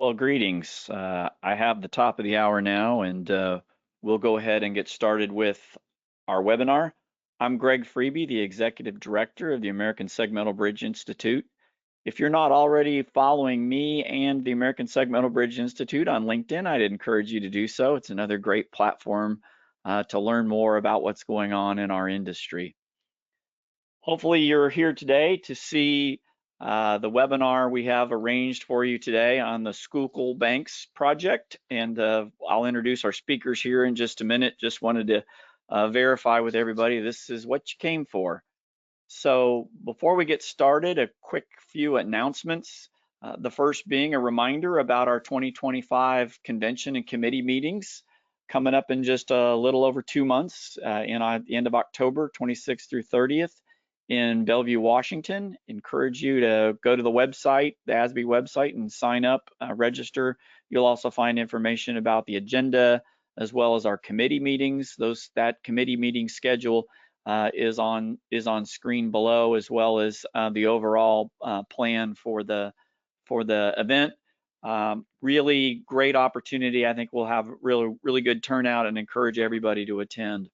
Well, greetings. I have the top of the hour now, and we'll go ahead and get started with our webinar. I'm Greg Freeby, the Executive Director of the American Segmental Bridge Institute. If you're not already following me and the American Segmental Bridge Institute on LinkedIn, I'd encourage you to do so. It's another great platform to learn more about what's going on in our industry. Hopefully you're here today to see the webinar we have arranged for you today on the Schuylkill Banks project. And I'll introduce our speakers here in just a minute. Just wanted to verify with everybody this is what you came for. So before we get started, a quick few announcements. The first being a reminder about our 2025 convention and committee meetings coming up in just a little over 2 months in the end of October, 26th through 30th in Bellevue, Washington. Encourage you to go to the website, the ASBI website, and sign up, register. You'll also find information about the agenda as well as our committee meetings. That committee meeting schedule is on screen below, as well as the overall plan for the event. Really great opportunity. I think we'll have really good turnout and encourage everybody to attend.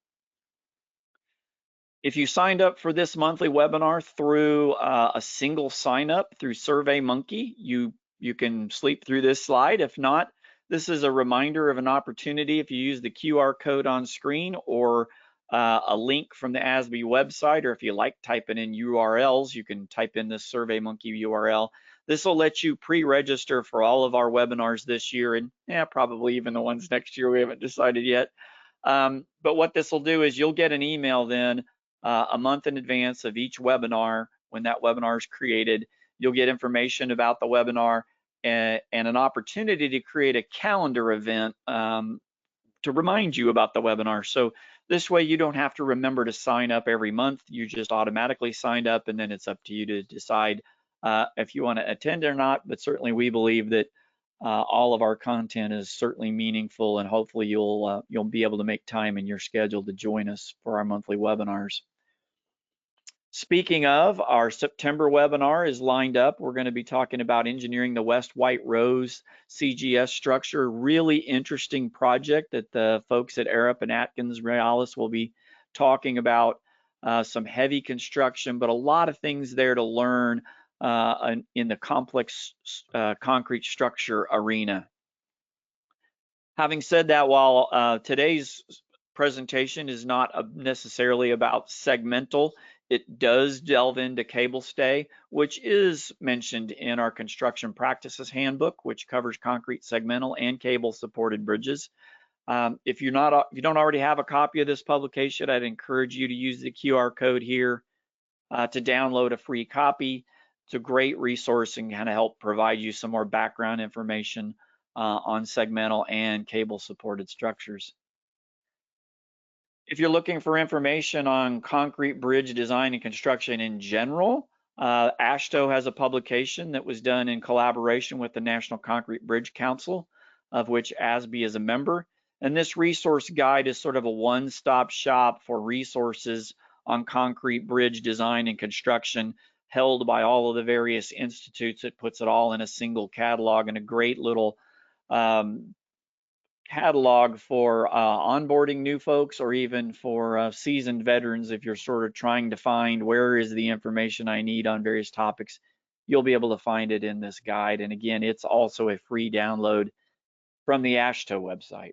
If you signed up for this monthly webinar through a single sign up through SurveyMonkey, you can sleep through this slide. If not, this is a reminder of an opportunity. If you use the QR code on screen or a link from the ASBI website, or if you like typing in URLs, you can type in this SurveyMonkey URL. This will let you pre-register for all of our webinars this year, and probably even the ones next year. We haven't decided yet. But what this will do is you'll get an email then a month in advance of each webinar. When that webinar is created, you'll get information about the webinar and an opportunity to create a calendar event to remind you about the webinar. So this way you don't have to remember to sign up every month. You just automatically signed up, and then it's up to you to decide if you want to attend or not. But certainly we believe that all of our content is certainly meaningful, and hopefully you'll be able to make time in your schedule to join us for our monthly webinars. Speaking of, our September webinar is lined up. We're going to be talking about engineering the West White Rose CGS structure. Really interesting project that the folks at Arup and Atkins Realis will be talking about. Some heavy construction, but a lot of things there to learn in the complex concrete structure arena. Having said that, while today's presentation is not necessarily about segmental, it does delve into cable stay, which is mentioned in our construction practices handbook, which covers concrete segmental and cable supported bridges. If you don't already have a copy of this publication, I'd encourage you to use the QR code here to download a free copy. It's a great resource and kind of help provide you some more background information on segmental and cable supported structures. If you're looking for information on concrete bridge design and construction in general, AASHTO has a publication that was done in collaboration with the National Concrete Bridge Council, of which ASBI is a member. And this resource guide is sort of a one-stop shop for resources on concrete bridge design and construction, held by all of the various institutes. It puts it all in a single catalog, and a great little catalog for onboarding new folks, or even for seasoned veterans. If you're sort of trying to find where is the information I need on various topics, you'll be able to find it in this guide. And again, it's also a free download from the AASHTO website.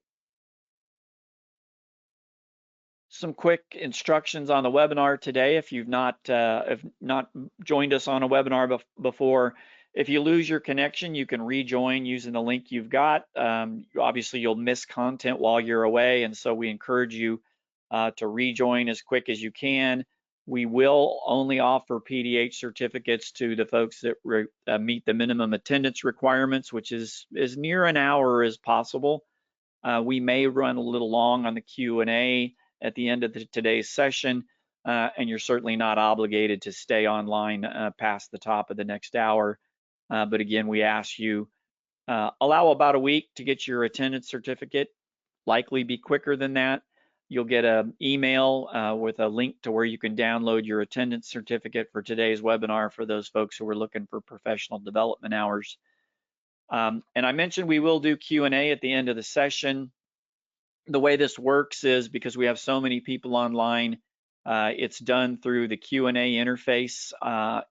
Some quick instructions on the webinar today. If you've not joined us on a webinar before, if you lose your connection, you can rejoin using the link you've got. Obviously, you'll miss content while you're away, and so we encourage you to rejoin as quick as you can. We will only offer PDH certificates to the folks that meet the minimum attendance requirements, which is as near an hour as possible. We may run a little long on the Q&A at the end of today's session, and you're certainly not obligated to stay online past the top of the next hour. But again, we ask you allow about a week to get your attendance certificate. Likely be quicker than that. You'll get an email with a link to where you can download your attendance certificate for today's webinar for those folks who are looking for professional development hours. And I mentioned we will do Q&A at the end of the session. The way this works is because we have so many people online, it's done through the Q&A interface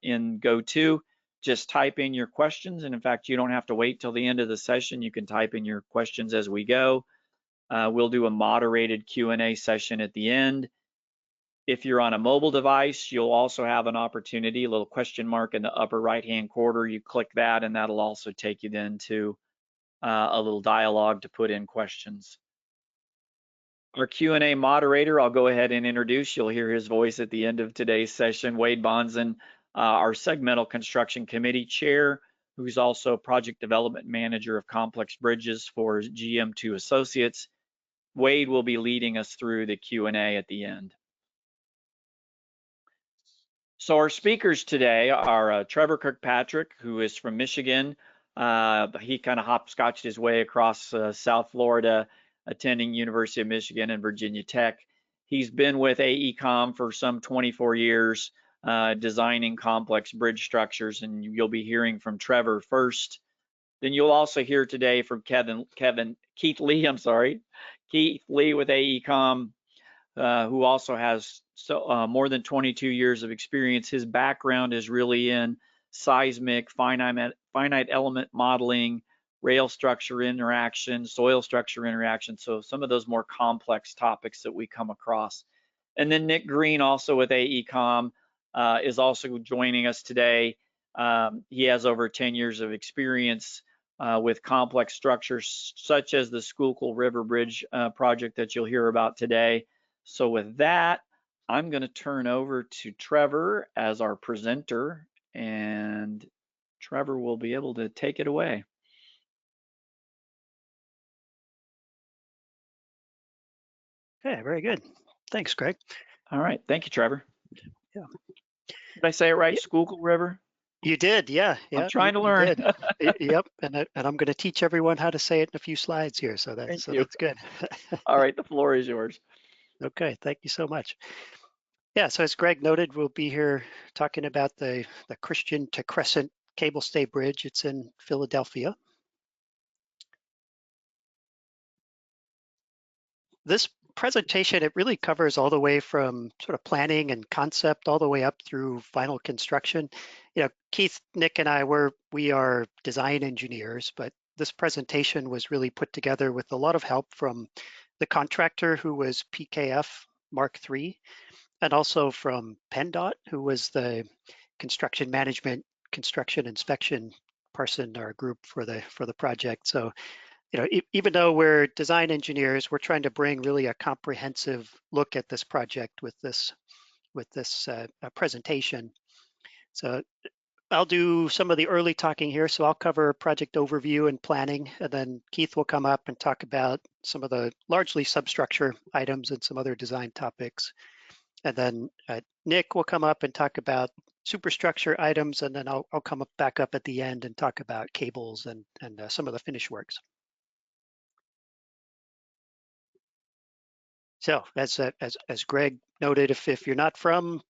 in GoTo. Just type in your questions, and in fact, you don't have to wait till the end of the session. You can type in your questions as we go. We'll do a moderated Q&A session at the end. If you're on a mobile device, you'll also have an opportunity, a little question mark in the upper right-hand corner. You click that, and that'll also take you then to a little dialogue to put in questions. Our Q&A moderator, I'll go ahead and introduce. You'll hear his voice at the end of today's session. Wade Bonzen, our Segmental Construction Committee Chair, who's also Project Development Manager of Complex Bridges for GM2 Associates. Wade will be leading us through the Q&A at the end. So our speakers today are Trevor Kirkpatrick, who is from Michigan. He kind of hopscotched his way across South Florida, attending University of Michigan and Virginia Tech. He's been with AECOM for some 24 years, designing complex bridge structures, and you'll be hearing from Trevor first. Then you'll also hear today from Keith Lee with AECOM, who also has more than 22 years of experience. His background is really in seismic, finite element modeling, rail structure interaction, soil structure interaction, so some of those more complex topics that we come across. And then Nick Green, also with AECOM, is also joining us today. He has over 10 years of experience with complex structures such as the Schuylkill River Bridge project that you'll hear about today. So with that, I'm going to turn over to Trevor as our presenter, and Trevor will be able to take it away. Okay, very good. Thanks, Greg. All right, thank you, Trevor. Yeah. Did I say it right? Schuylkill River? You did, yeah. I'm trying to learn. Yep, and I'm going to teach everyone how to say it in a few slides here, so that's good. All right, the floor is yours. Okay, thank you so much. Yeah, so as Greg noted, we'll be here talking about the Christian to Crescent cable stay bridge. It's in Philadelphia. This presentation, it really covers all the way from sort of planning and concept all the way up through final construction. You know, Keith, Nick, and we are design engineers, but this presentation was really put together with a lot of help from the contractor, who was PKF Mark III, and also from PennDOT, who was the construction management, construction inspection person or group for the project. So, you know, even though we're design engineers, we're trying to bring really a comprehensive look at this project with this presentation. So I'll do some of the early talking here. So I'll cover project overview and planning, and then Keith will come up and talk about some of the largely substructure items and some other design topics. And then Nick will come up and talk about superstructure items, and then I'll come back up at the end and talk about cables and some of the finish works. So as Greg noted, if you're not from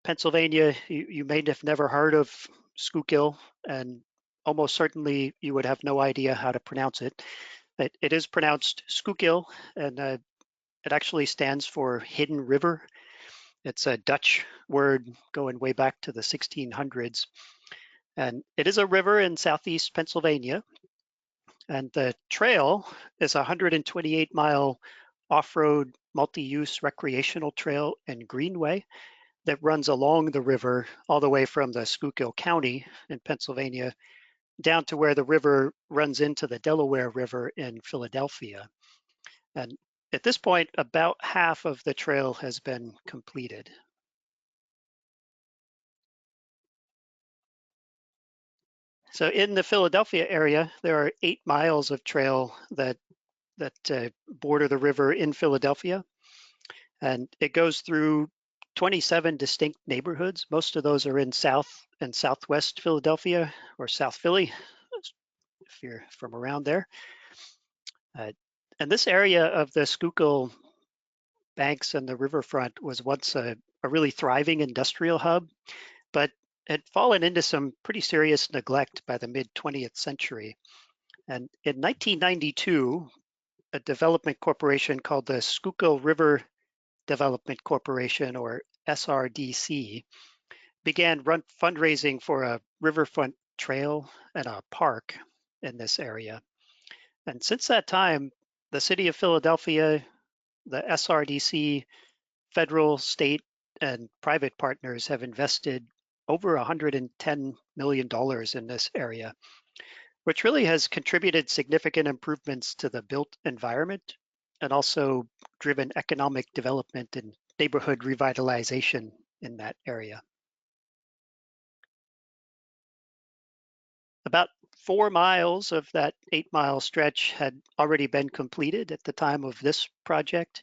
Pennsylvania, you may have never heard of Schuylkill, and almost certainly you would have no idea how to pronounce it. It is pronounced Schuylkill, and it actually stands for hidden river. It's a Dutch word going way back to the 1600s. And it is a river in southeast Pennsylvania. And the trail is a 128-mile off-road multi-use recreational trail and greenway that runs along the river all the way from the Schuylkill County in Pennsylvania down to where the river runs into the Delaware River in Philadelphia. And at this point, about half of the trail has been completed. So in the Philadelphia area, there are 8 miles of trail that border the river in Philadelphia. And it goes through 27 distinct neighborhoods. Most of those are in South and Southwest Philadelphia, or South Philly, if you're from around there. And this area of the Schuylkill banks and the riverfront was once a really thriving industrial hub, but had fallen into some pretty serious neglect by the mid-20th century. And in 1992, a development corporation called the Schuylkill River Development Corporation, or SRDC, began fundraising for a riverfront trail and a park in this area. And since that time, the city of Philadelphia, the SRDC, federal, state, and private partners have invested over $110 million in this area, which really has contributed significant improvements to the built environment and also driven economic development and neighborhood revitalization in that area. About 4 miles of that 8-mile stretch had already been completed at the time of this project.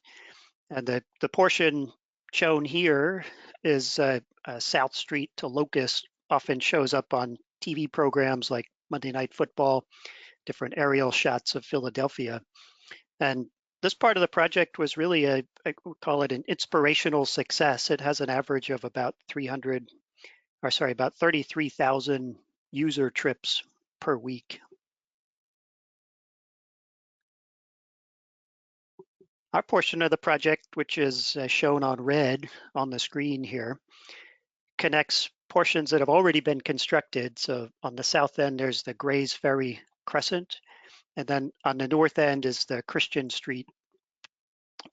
And the portion shown here is South Street to Locust, often shows up on TV programs like Monday Night Football, different aerial shots of Philadelphia. And this part of the project was really I would call it an inspirational success. It has an average of about 33,000 user trips per week. Our portion of the project, which is shown on red on the screen here, connects portions that have already been constructed. So on the south end, there's the Grays Ferry Crescent, and then on the north end is the Christian Street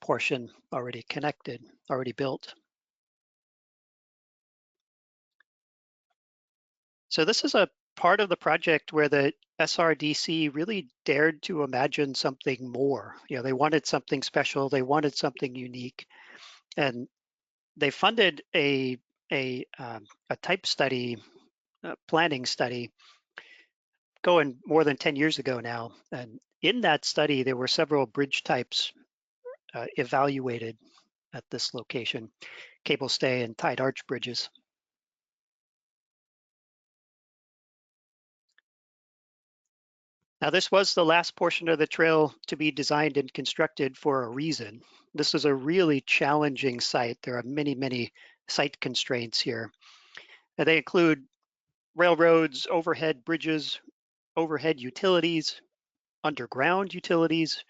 portion already connected, already built. So this is a part of the project where the SRDC really dared to imagine something more. They wanted something special, they wanted something unique, and they funded a type study, planning study, going more than 10 years ago now. And in that study, there were several bridge types evaluated at this location, cable stay and tied arch bridges. Now, this was the last portion of the trail to be designed and constructed for a reason. This is a really challenging site. There are many, many site constraints here. And they include railroads, overhead bridges, overhead utilities, underground utilities.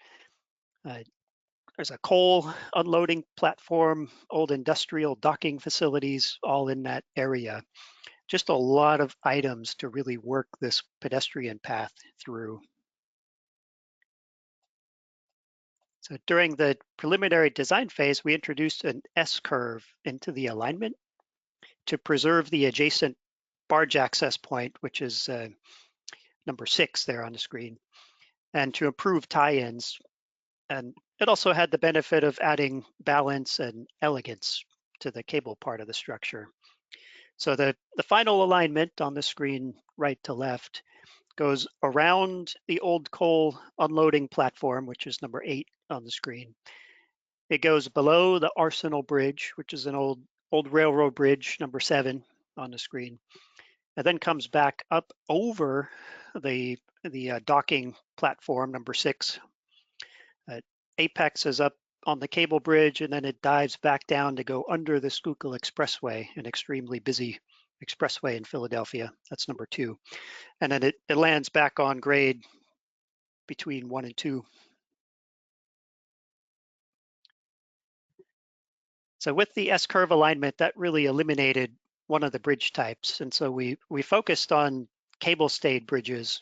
There's a coal unloading platform, old industrial docking facilities, all in that area. Just a lot of items to really work this pedestrian path through. So during the preliminary design phase, we introduced an S-curve into the alignment to preserve the adjacent barge access point, which is number 6 there on the screen, and to improve tie-ins. And it also had the benefit of adding balance and elegance to the cable part of the structure. So the final alignment on the screen, right to left, goes around the old coal unloading platform, which is number 8 on the screen. It goes below the Arsenal Bridge, which is an old railroad bridge, number 7 on the screen, and then comes back up over the docking platform, number 6. Apex is up on the cable bridge, and then it dives back down to go under the Schuylkill Expressway, an extremely busy expressway in Philadelphia. That's number 2. And then it lands back on grade between 1 and 2. So with the S-curve alignment, that really eliminated one of the bridge types. And so we focused on cable stayed bridges,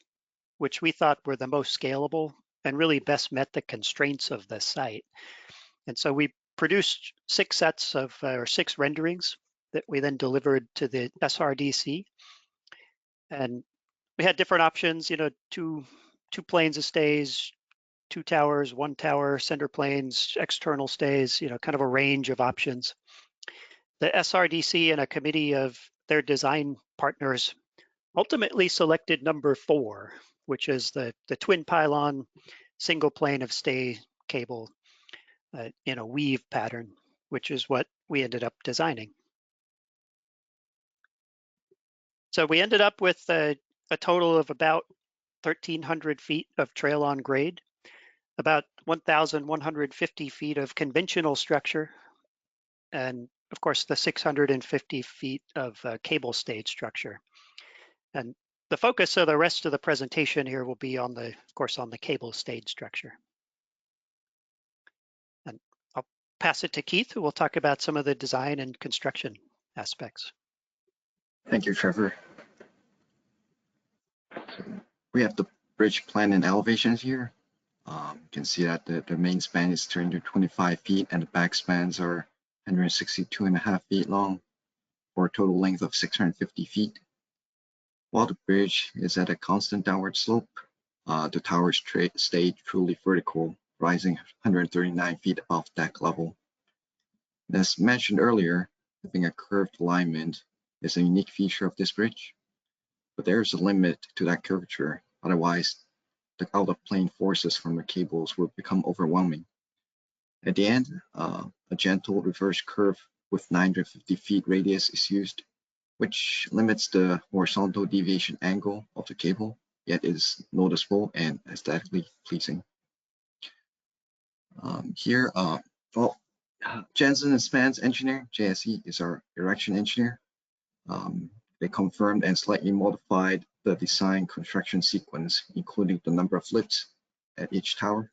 which we thought were the most scalable and really best met the constraints of the site. And so we produced 6 sets of, or 6 renderings that we then delivered to the SRDC. And we had different options, 2 planes of stays, 2 towers, 1 tower, center planes, external stays, kind of a range of options. The SRDC and a committee of their design partners ultimately selected number 4, which is the twin pylon single plane of stay cable in a weave pattern, which is what we ended up designing. So we ended up with a total of about 1,300 feet of trail on grade, about 1,150 feet of conventional structure, and of course, the 650 feet of cable stayed structure. And the focus of the rest of the presentation here will be on the, of course, on the cable stayed structure. And I'll pass it to Keith, who will talk about some of the design and construction aspects. Thank you, Trevor. We have the bridge plan and elevations here. You can see that the main span is 325 feet and the back spans are 162.5 feet long for a total length of 650 feet. While the bridge is at a constant downward slope, the towers stay truly vertical, rising 139 feet above deck level. As mentioned earlier, having a curved alignment is a unique feature of this bridge, but there is a limit to that curvature. Otherwise, the out-of-plane forces from the cables will become overwhelming. At the end, a gentle reverse curve with 950 feet radius is used, which limits the horizontal deviation angle of the cable, yet is noticeable and aesthetically pleasing. Here, Jensen and Spans Engineering, JSE, is our erection engineer. They confirmed and slightly modified the design construction sequence, including the number of lifts at each tower.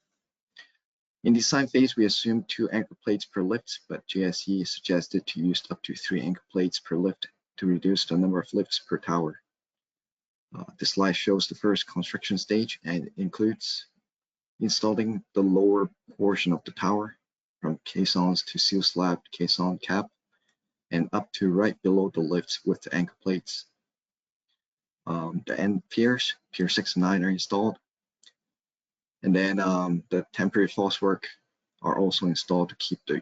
In design phase, we assumed 2 anchor plates per lift, but JSE suggested to use up to 3 anchor plates per lift to reduce the number of lifts per tower. This slide shows the first construction stage and includes installing the lower portion of the tower from caissons to seal slab caisson cap and up to right below the lifts with the anchor plates. The end piers, pier 6 and 9, are installed. And then the temporary falsework are also installed to keep the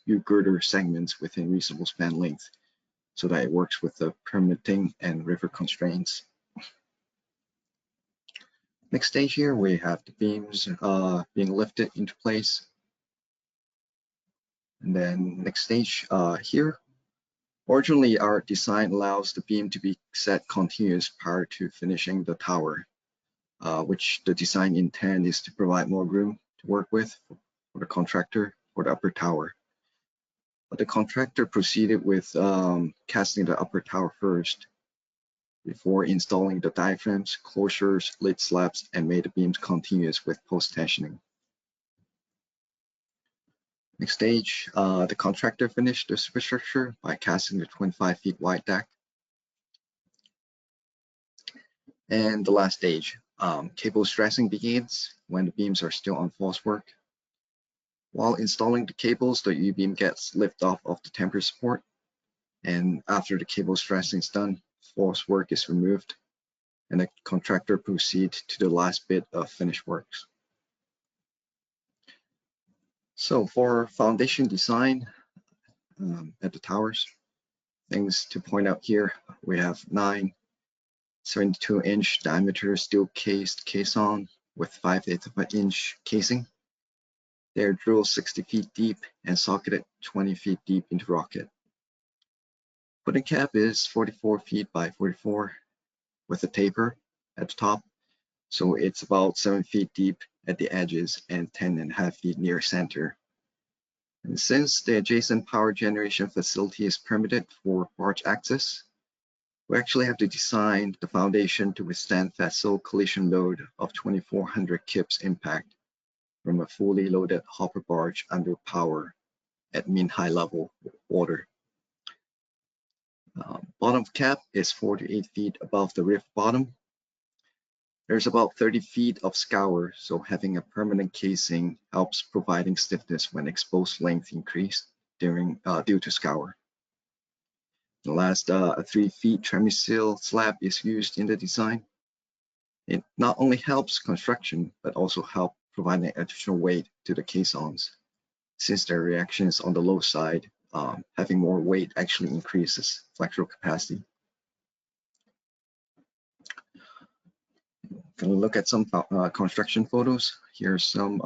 U-girder segments within reasonable span length so that it works with the permitting and river constraints. Next stage here, we have the beams being lifted into place. And then next stage here, originally our design allows the beam to be set continuous prior to finishing the tower, which the design intent is to provide more room to work with for the contractor for the upper tower. But the contractor proceeded with casting the upper tower first before installing the diaphragms, closures, lid slabs, and made the beams continuous with post-tensioning. Next stage, the contractor finished the superstructure by casting the 25 feet wide deck. And the last stage, cable stressing begins when the beams are still on falsework. While installing the cables, the U-beam gets lifted off of the temporary support. And after the cable stressing is done, falsework is removed, and the contractor proceeds to the last bit of finished works. So for foundation design at the towers, things to point out here, we have 9 72-inch diameter steel cased caisson with 5/8 of an inch casing. They're drilled 60 feet deep and socketed 20 feet deep into rocket. Footing cap is 44 feet by 44 with a taper at the top, so it's about 7 feet deep at the edges and 10.5 feet near center. And since the adjacent power generation facility is permitted for barge access, we actually have to design the foundation to withstand vessel collision load of 2,400 kips impact from a fully loaded hopper barge under power at mean high level water. Bottom cap is 4 to 8 feet above the rift bottom. There's about 30 feet of scour, so having a permanent casing helps providing stiffness when exposed length increase due to scour. The last a 3 feet tremicil slab is used in the design. It not only helps construction, but also helps providing additional weight to the caissons. Since their reaction is on the low side, having more weight actually increases flexural capacity. Gonna look at some construction photos. Here's some,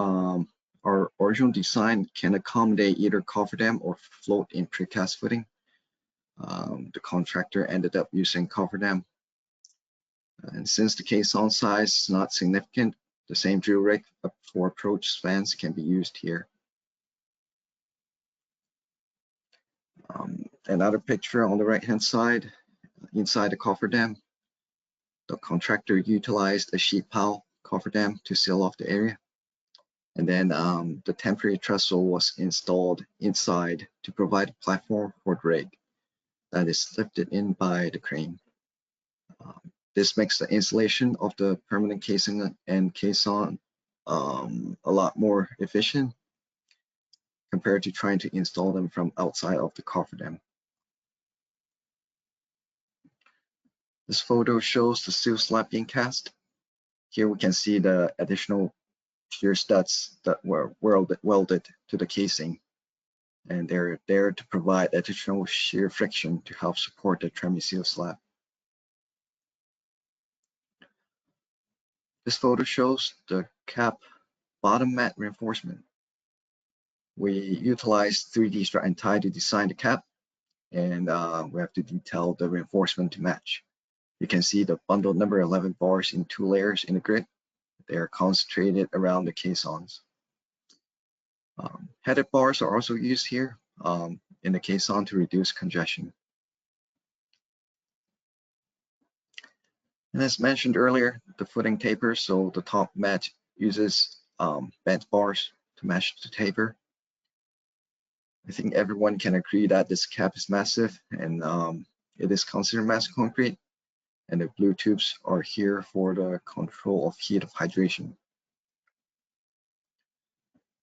our original design can accommodate either cofferdam or float in precast footing. The contractor ended up using cofferdam. And since the caisson size is not significant, the same drill rig for approach spans can be used here. Another picture on the right-hand side, inside the cofferdam, the contractor utilized a sheet pile cofferdam to seal off the area. And then the temporary trestle was installed inside to provide a platform for the rig that is lifted in by the crane. This makes the installation of the permanent casing and caisson a lot more efficient compared to trying to install them from outside of the cofferdam. This photo shows the steel slab being cast. Here we can see the additional shear studs that were welded to the casing, and they're there to provide additional shear friction to help support the tremiceel slab. This photo shows the cap bottom mat reinforcement. We utilized 3D strut and tie to design the cap, and we have to detail the reinforcement to match. You can see the bundled number 11 bars in 2 layers in the grid. They are concentrated around the caissons. Headed bars are also used here in the caisson to reduce congestion. And as mentioned earlier, the footing tapers, so the top mat uses bent bars to match the taper. I think everyone can agree that this cap is massive, and it is considered mass concrete, and the blue tubes are here for the control of heat of hydration.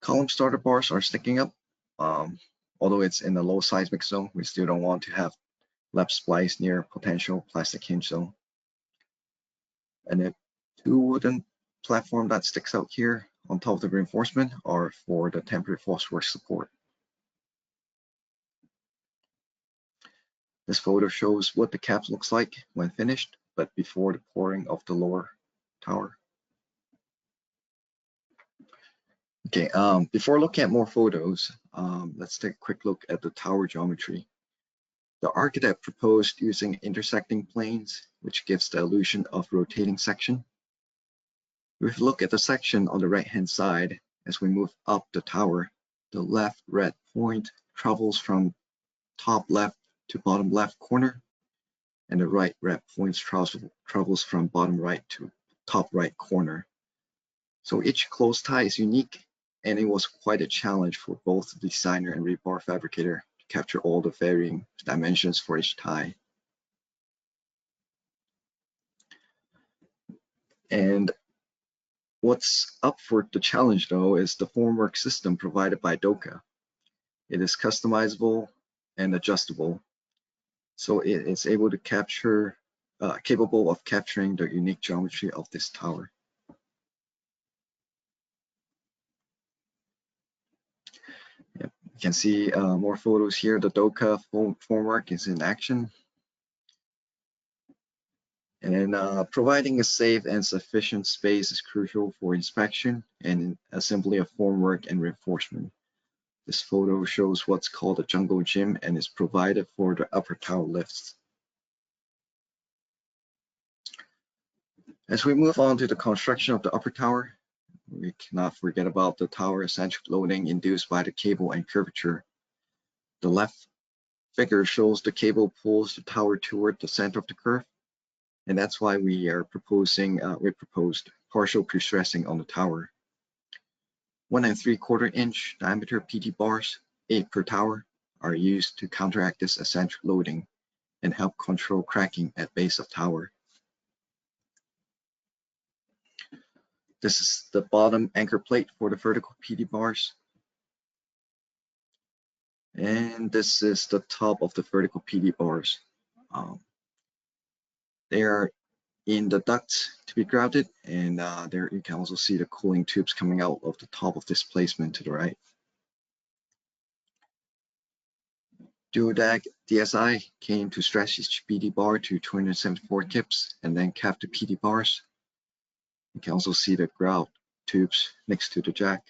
Column starter bars are sticking up. Although it's in the low seismic zone, we still don't want to have lap splice near potential plastic hinge zone. And the 2 wooden platform that sticks out here on top of the reinforcement are for the temporary falsework support. This photo shows what the cap looks like when finished, but before the pouring of the lower tower. Okay, before looking at more photos, let's take a quick look at the tower geometry. The architect proposed using intersecting planes, which gives the illusion of rotating section. If we look at the section on the right-hand side, as we move up the tower, the left red point travels from top left to bottom left corner, and the right red point travels from bottom right to top right corner. So each close tie is unique, and it was quite a challenge for both the designer and rebar fabricator to capture all the varying dimensions for each tie. And what's up for the challenge, though, is the formwork system provided by DOCA. It is customizable and adjustable, so it is able to capable of capturing the unique geometry of this tower. Yep. You can see more photos here. The DOCA formwork is in action. And providing a safe and sufficient space is crucial for inspection and assembly of formwork and reinforcement. This photo shows what's called a jungle gym and is provided for the upper tower lifts. As we move on to the construction of the upper tower, we cannot forget about the tower eccentric loading induced by the cable and curvature. The left figure shows the cable pulls the tower toward the center of the curve, and that's why we proposed partial pre-stressing on the tower. 1 3/4 inch diameter PT bars, 8 per tower, are used to counteract this eccentric loading and help control cracking at base of tower. This is the bottom anchor plate for the vertical PT bars. And this is the top of the vertical PT bars. They are in the ducts to be grouted, and there you can also see the cooling tubes coming out of the top of this placement to the right. Duodag DSI came to stretch each PT bar to 274 kips and then cap the PT bars. You can also see the grout tubes next to the jack.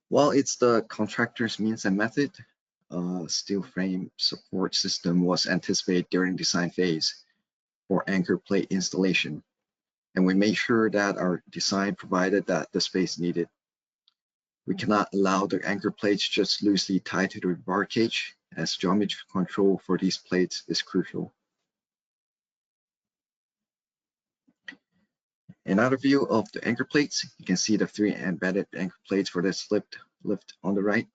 While it's the contractor's means and method, steel frame support system was anticipated during design phase for anchor plate installation, and we made sure that our design provided that the space needed. We cannot allow the anchor plates just loosely tied to the rebar cage, as geometry control for these plates is crucial. Another view of the anchor plates, you can see the 3 embedded anchor plates for this lift on the right.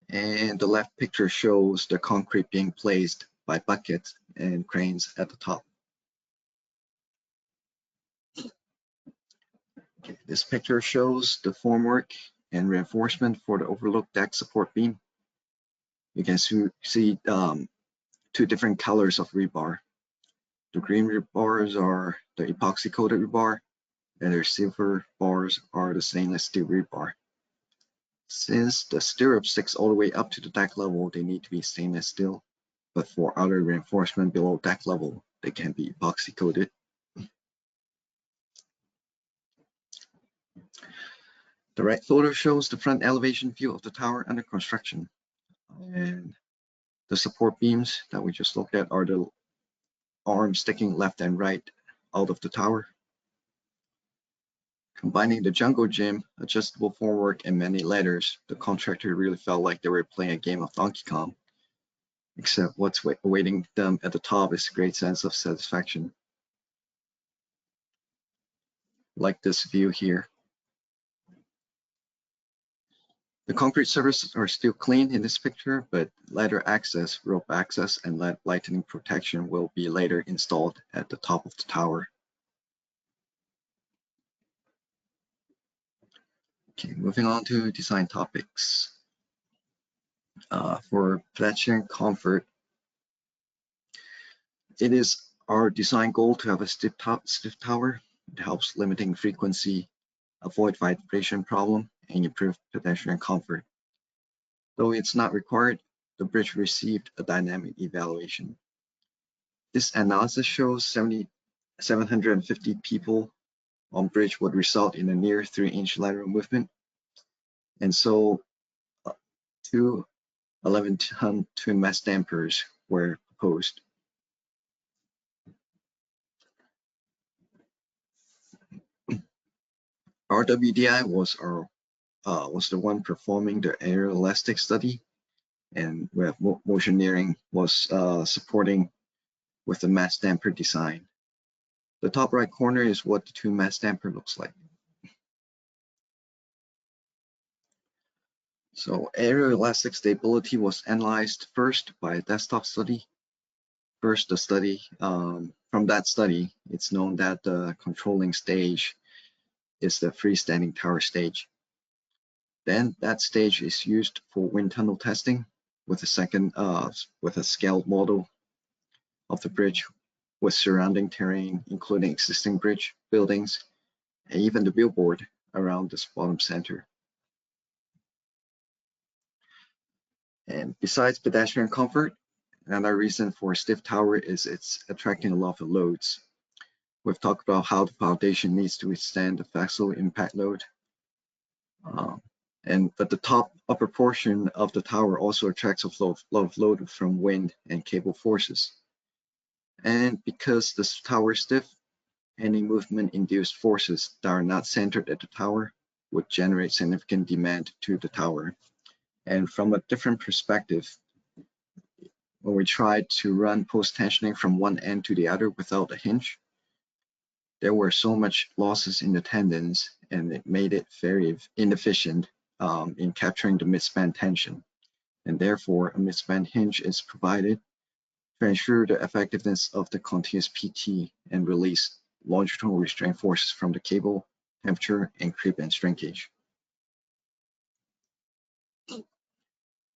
And the left picture shows the concrete being placed by buckets and cranes at the top. Okay, this picture shows the formwork and reinforcement for the overlook deck support beam. You can see 2 different colors of rebar. The green rebars are the epoxy coated rebar, and their silver bars are the stainless steel rebar. Since the stirrup sticks all the way up to the deck level, they need to be stainless steel, but for other reinforcement below deck level, they can be epoxy coated. The right photo shows the front elevation view of the tower under construction. And the support beams that we just looked at are the arms sticking left and right out of the tower. Combining the jungle gym, adjustable formwork, and many ladders, the contractor really felt like they were playing a game of Donkey Kong. Except what's awaiting them at the top is a great sense of satisfaction. Like this view here. The concrete surfaces are still clean in this picture, but ladder access, rope access, and lightning protection will be later installed at the top of the tower. Okay, moving on to design topics. For pedestrian comfort, it is our design goal to have a stiff tower. It helps limiting frequency, avoid vibration problem, and improve pedestrian comfort. Though it's not required, the bridge received a dynamic evaluation. This analysis shows 750 people on bridge would result in a near 3-inch lateral movement. And so 2 11-ton twin mass dampers were proposed. RWDI was the one performing the aerial elastic study, and where Motioneering was supporting with the mass damper design. The top right corner is what the twin mass damper looks like. So aerial elastic stability was analyzed first by a desktop study. First, the study, from that study, it's known that the controlling stage is the freestanding tower stage. Then that stage is used for wind tunnel testing with a scaled model of the bridge with surrounding terrain, including existing bridge, buildings, and even the billboard around this bottom center. And besides pedestrian comfort, another reason for a stiff tower is it's attracting a lot of loads. We've talked about how the foundation needs to withstand the flexile impact load. But the upper portion of the tower also attracts a lot of load from wind and cable forces. And because this tower is stiff, any movement-induced forces that are not centered at the tower would generate significant demand to the tower. And from a different perspective, when we tried to run post-tensioning from one end to the other without a hinge, there were so much losses in the tendons, and it made it very inefficient in capturing the midspan tension. And therefore, a midspan hinge is provided to ensure the effectiveness of the continuous PT and release longitudinal restraint forces from the cable, temperature, and creep and shrinkage.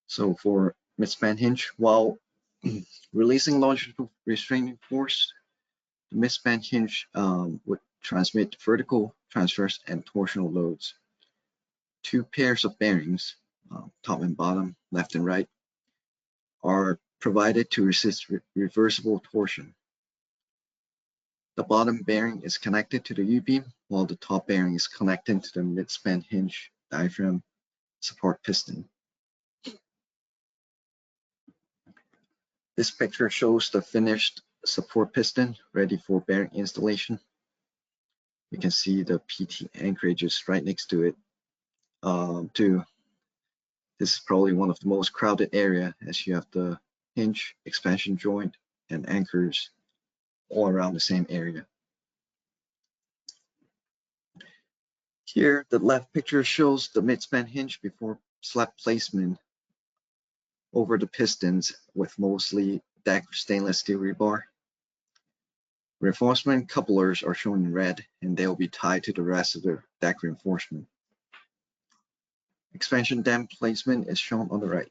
So for midspan hinge, while releasing longitudinal restraining force, the midspan hinge would transmit vertical, transverse, and torsional loads. 2 pairs of bearings, top and bottom, left and right, are provided to resist reversible torsion. The bottom bearing is connected to the U-beam, while the top bearing is connected to the midspan hinge diaphragm support piston. This picture shows the finished support piston ready for bearing installation. You can see the PT anchorages right next to it. too. This is probably one of the most crowded area, as you have the hinge, expansion joint, and anchors all around the same area. Here, the left picture shows the midspan hinge before slab placement over the pistons with mostly deck stainless steel rebar. Reinforcement couplers are shown in red, and they will be tied to the rest of the deck reinforcement. Expansion dam placement is shown on the right.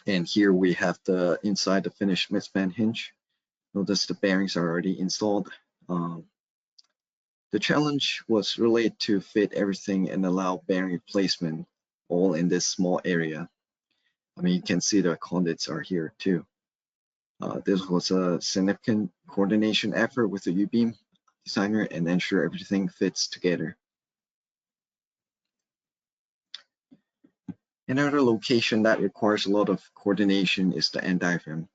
And here we have the inside the finished midspan hinge. Notice the bearings are already installed. The challenge was really to fit everything and allow bearing placement all in this small area. I mean, you can see the conduits are here too. This was a significant coordination effort with the U-beam designer and ensure everything fits together. Another location that requires a lot of coordination is the end diaphragm.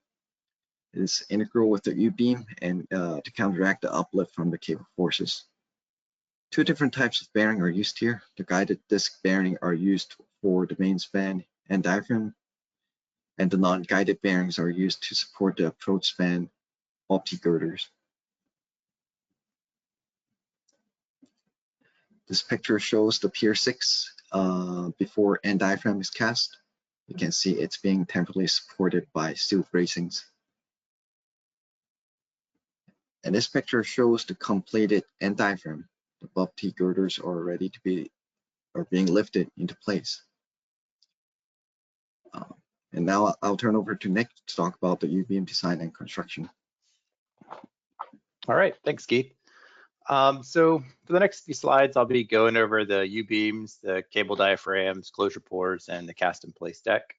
It is integral with the U-beam and to counteract the uplift from the cable forces. Two different types of bearing are used here. The guided disc bearing are used for the main span and diaphragm, and the non-guided bearings are used to support the approach span opti girders. This picture shows the Pier 6 before end diaphragm is cast. You can see it's being temporarily supported by steel bracings. And this picture shows the completed end diaphragm. The above T girders are ready to be being lifted into place. And now I'll turn over to Nick to talk about the U-beam design and construction. All right, thanks, Keith. So for the next few slides, I'll be going over the U-beams, the cable diaphragms, closure pores, and the cast in place deck.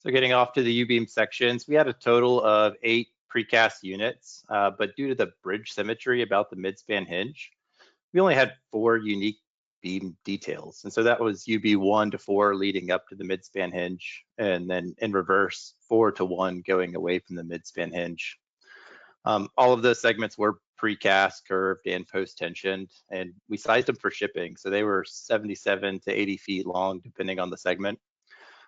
So getting off to the U-beam sections, we had a total of 8 precast units, but due to the bridge symmetry about the midspan hinge, we only had 4 unique beam details. And so that was UB 1 to 4 leading up to the midspan hinge, and then in reverse, 4 to 1 going away from the midspan hinge. All of those segments were precast, curved, and post-tensioned, and we sized them for shipping. So they were 77 to 80 feet long, depending on the segment.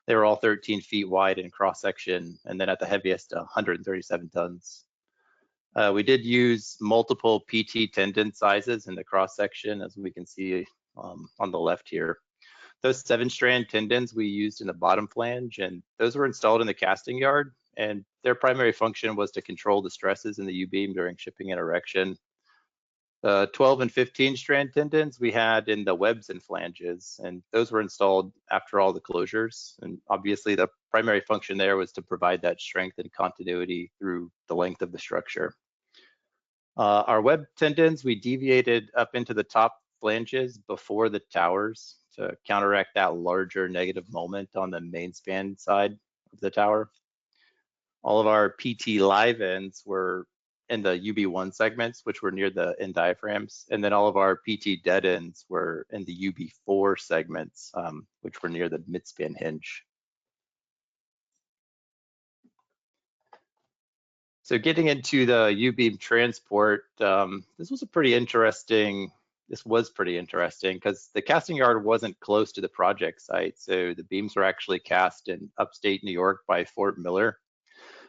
They were all 13 feet wide in cross-section, and then at the heaviest, 137 tons. We did use multiple PT tendon sizes in the cross-section, as we can see on the left here. Those 7-strand tendons we used in the bottom flange, and those were installed in the casting yard, and their primary function was to control the stresses in the U-beam during shipping and erection. 12 and 15-strand tendons we had in the webs and flanges, and those were installed after all the closures. And obviously the primary function there was to provide that strength and continuity through the length of the structure. Our web tendons, we deviated up into the top flanges before the towers to counteract that larger negative moment on the main span side of the tower. All of our PT live ends were in the UB1 segments, which were near the end diaphragms, and then all of our PT dead ends were in the UB4 segments, which were near the midspan hinge. So getting into the U-beam transport, this was pretty interesting because the casting yard wasn't close to the project site. So the beams were actually cast in upstate New York by Fort Miller,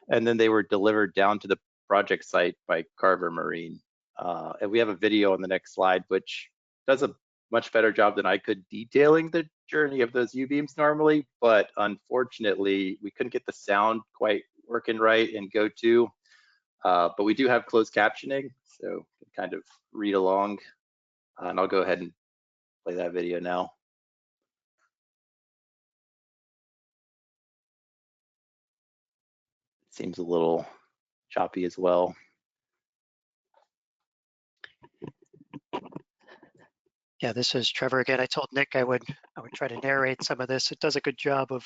and then they were delivered down to the project site by Carver Marine. And we have a video on the next slide, which does a much better job than I could detailing the journey of those U-beams normally, but unfortunately, we couldn't get the sound quite working right in GoTo. But we do have closed captioning, so you can kind of read along. And I'll go ahead and play that video now. It seems a little choppy as well. Yeah, this is Trevor again. I told Nick I would try to narrate some of this. It does a good job of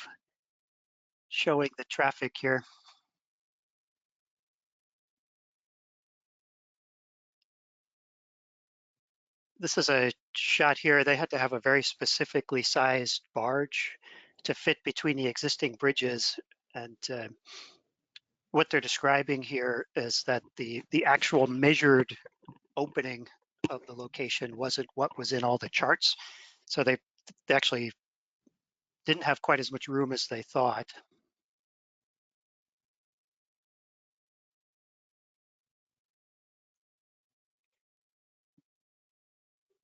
showing the traffic here. This is a shot here. They had to have a very specifically sized barge to fit between the existing bridges. And what they're describing here is that the actual measured opening of the location wasn't what was in all the charts. So they actually didn't have quite as much room as they thought.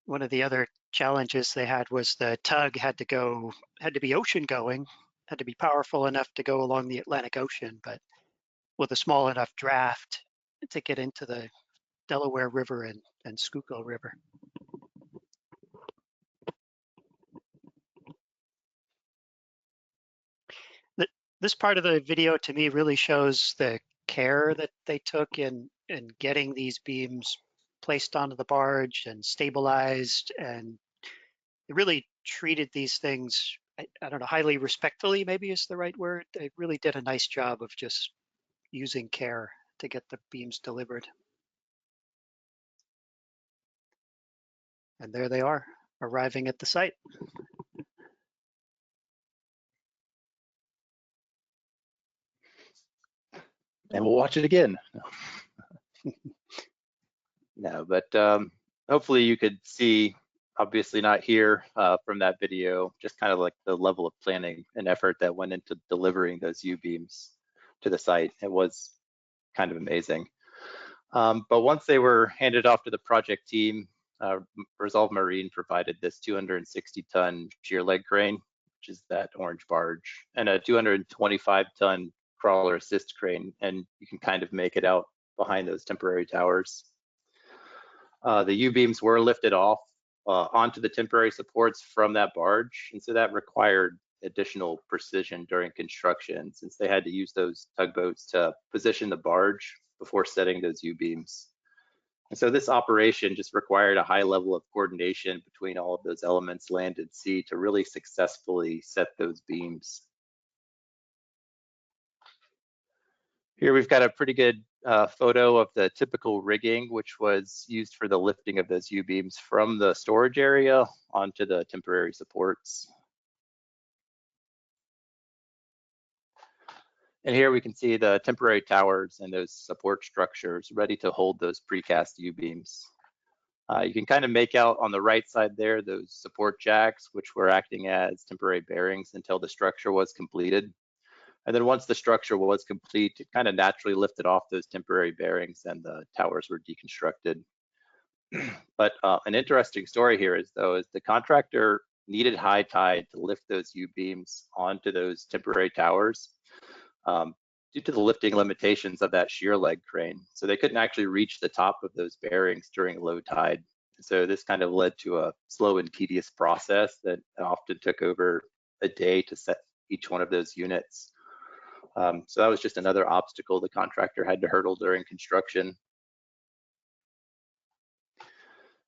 One of the other challenges they had was the tug had to be ocean going, had to be powerful enough to go along the Atlantic Ocean, but with a small enough draft to get into the Delaware River and Schuylkill River. This part of the video to me really shows the care that they took in getting these beams placed onto the barge and stabilized, and they really treated these things, I don't know, highly respectfully maybe is the right word. They really did a nice job of just using care to get the beams delivered. And there they are, arriving at the site. And we'll watch it again. No, but hopefully you could see, obviously not here from that video, just kind of like the level of planning and effort that went into delivering those U-beams to the site. It was kind of amazing. But once they were handed off to the project team, Resolve Marine provided this 260-ton shear leg crane, which is that orange barge, and a 225-ton crawler assist crane, and you can kind of make it out behind those temporary towers. The U-beams were lifted off onto the temporary supports from that barge, and so that required additional precision during construction, since they had to use those tugboats to position the barge before setting those U-beams. And so this operation just required a high level of coordination between all of those elements, land and sea, to really successfully set those beams. Here we've got a pretty good photo of the typical rigging, which was used for the lifting of those U-beams from the storage area onto the temporary supports. And here we can see the temporary towers and those support structures ready to hold those precast U-beams. You can kind of make out on the right side there those support jacks, which were acting as temporary bearings until the structure was completed. And then once the structure was complete, it kind of naturally lifted off those temporary bearings and the towers were deconstructed. But an interesting story here is the contractor needed high tide to lift those U-beams onto those temporary towers due to the lifting limitations of that shear leg crane. So they couldn't actually reach the top of those bearings during low tide. So this kind of led to a slow and tedious process that often took over a day to set each one of those units. So that was just another obstacle the contractor had to hurdle during construction.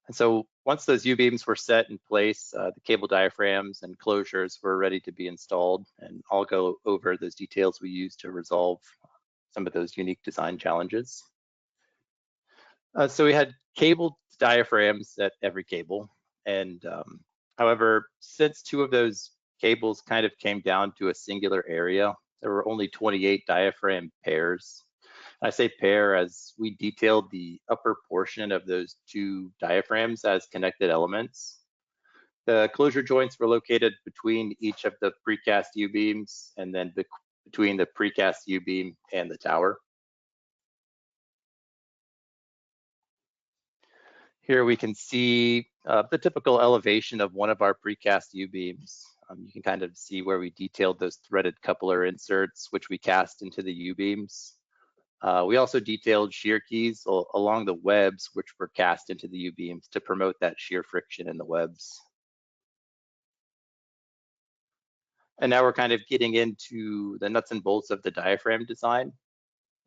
And so once those U-beams were set in place, the cable diaphragms and closures were ready to be installed. And I'll go over those details we used to resolve some of those unique design challenges. So we had cable diaphragms at every cable. And however, since two of those cables kind of came down to a singular area, there were only 28 diaphragm pairs. I say pair as we detailed the upper portion of those two diaphragms as connected elements. The closure joints were located between each of the precast U-beams and then between the precast U-beam and the tower. Here we can see the typical elevation of one of our precast U-beams. You can kind of see where we detailed those threaded coupler inserts, which we cast into the U-beams. We also detailed shear keys along the webs, which were cast into the U-beams to promote that shear friction in the webs. And now we're kind of getting into the nuts and bolts of the diaphragm design.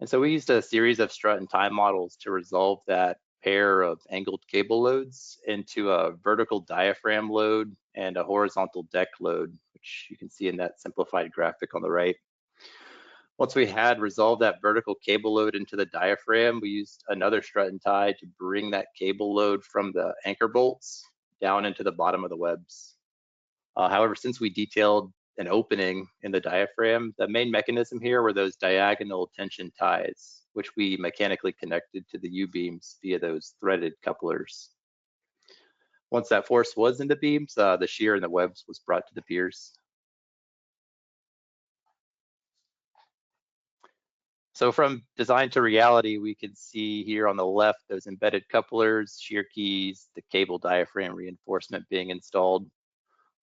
And so we used a series of strut and tie models to resolve that pair of angled cable loads into a vertical diaphragm load and a horizontal deck load, which you can see in that simplified graphic on the right. Once we had resolved that vertical cable load into the diaphragm, we used another strut and tie to bring that cable load from the anchor bolts down into the bottom of the webs. However, since we detailed an opening in the diaphragm, the main mechanism here were those diagonal tension ties, which we mechanically connected to the U-beams via those threaded couplers. Once that force was in the beams, the shear in the webs was brought to the piers. So from design to reality, we can see here on the left those embedded couplers, shear keys, the cable diaphragm reinforcement being installed.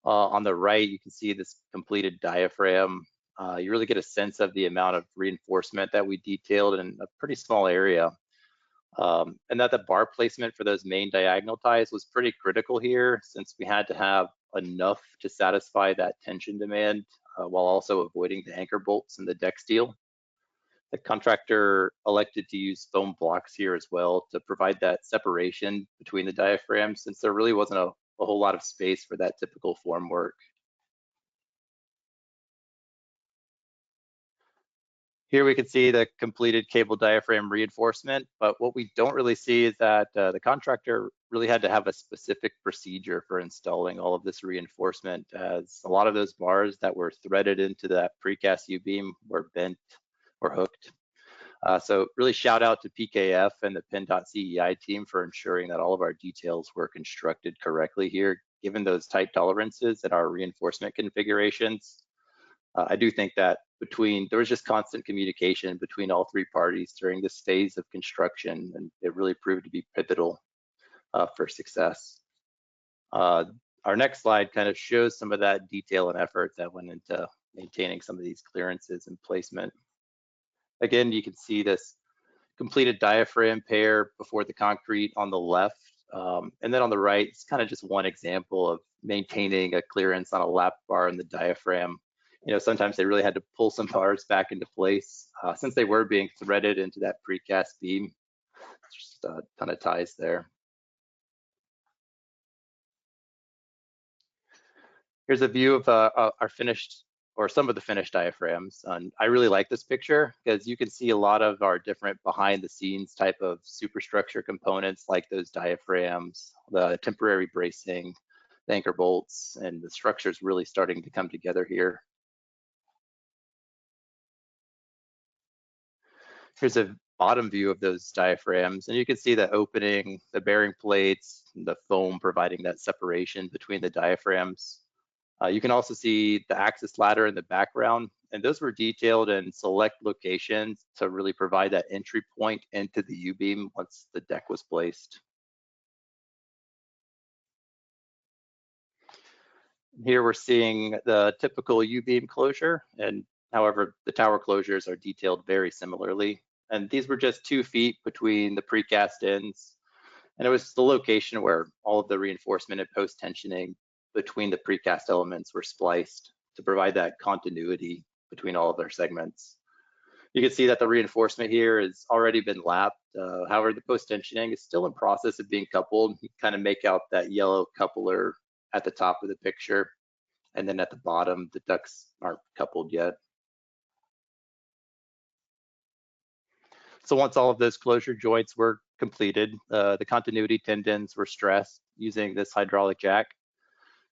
On the right, you can see this completed diaphragm. You really get a sense of the amount of reinforcement that we detailed in a pretty small area. And that the bar placement for those main diagonal ties was pretty critical here, since we had to have enough to satisfy that tension demand while also avoiding the anchor bolts and the deck steel. The contractor elected to use foam blocks here as well to provide that separation between the diaphragms, since there really wasn't a whole lot of space for that typical form work. Here we can see the completed cable diaphragm reinforcement, but what we don't really see is that the contractor really had to have a specific procedure for installing all of this reinforcement, as a lot of those bars that were threaded into that precast U-beam were bent or hooked. So really shout out to PKF and the PIN.CEI team for ensuring that all of our details were constructed correctly here, given those tight tolerances in our reinforcement configurations. I do think that there was just constant communication between all three parties during this phase of construction, and it really proved to be pivotal for success. Our next slide kind of shows some of that detail and effort that went into maintaining some of these clearances and placement. Again, you can see this completed diaphragm pair before the concrete on the left. And then on the right, it's kind of just one example of maintaining a clearance on a lap bar in the diaphragm. You know, sometimes they really had to pull some bars back into place since they were being threaded into that precast beam. Just a ton of ties there. Here's a view of our finished, or some of the finished diaphragms. And I really like this picture because you can see a lot of our different behind the scenes type of superstructure components, like those diaphragms, the temporary bracing, the anchor bolts, and the structure's really starting to come together here. Here's a bottom view of those diaphragms, and you can see the opening, the bearing plates, the foam providing that separation between the diaphragms. You can also see the access ladder in the background, and those were detailed in select locations to really provide that entry point into the U-beam once the deck was placed. Here we're seeing the typical U-beam closure, and however, the tower closures are detailed very similarly. And these were just 2 feet between the precast ends, and it was the location where all of the reinforcement and post-tensioning between the precast elements were spliced to provide that continuity between all of their segments. You can see that the reinforcement here has already been lapped. However, the post-tensioning is still in process of being coupled. You kind of make out that yellow coupler at the top of the picture, and then at the bottom, the ducts aren't coupled yet. So once all of those closure joints were completed, the continuity tendons were stressed using this hydraulic jack.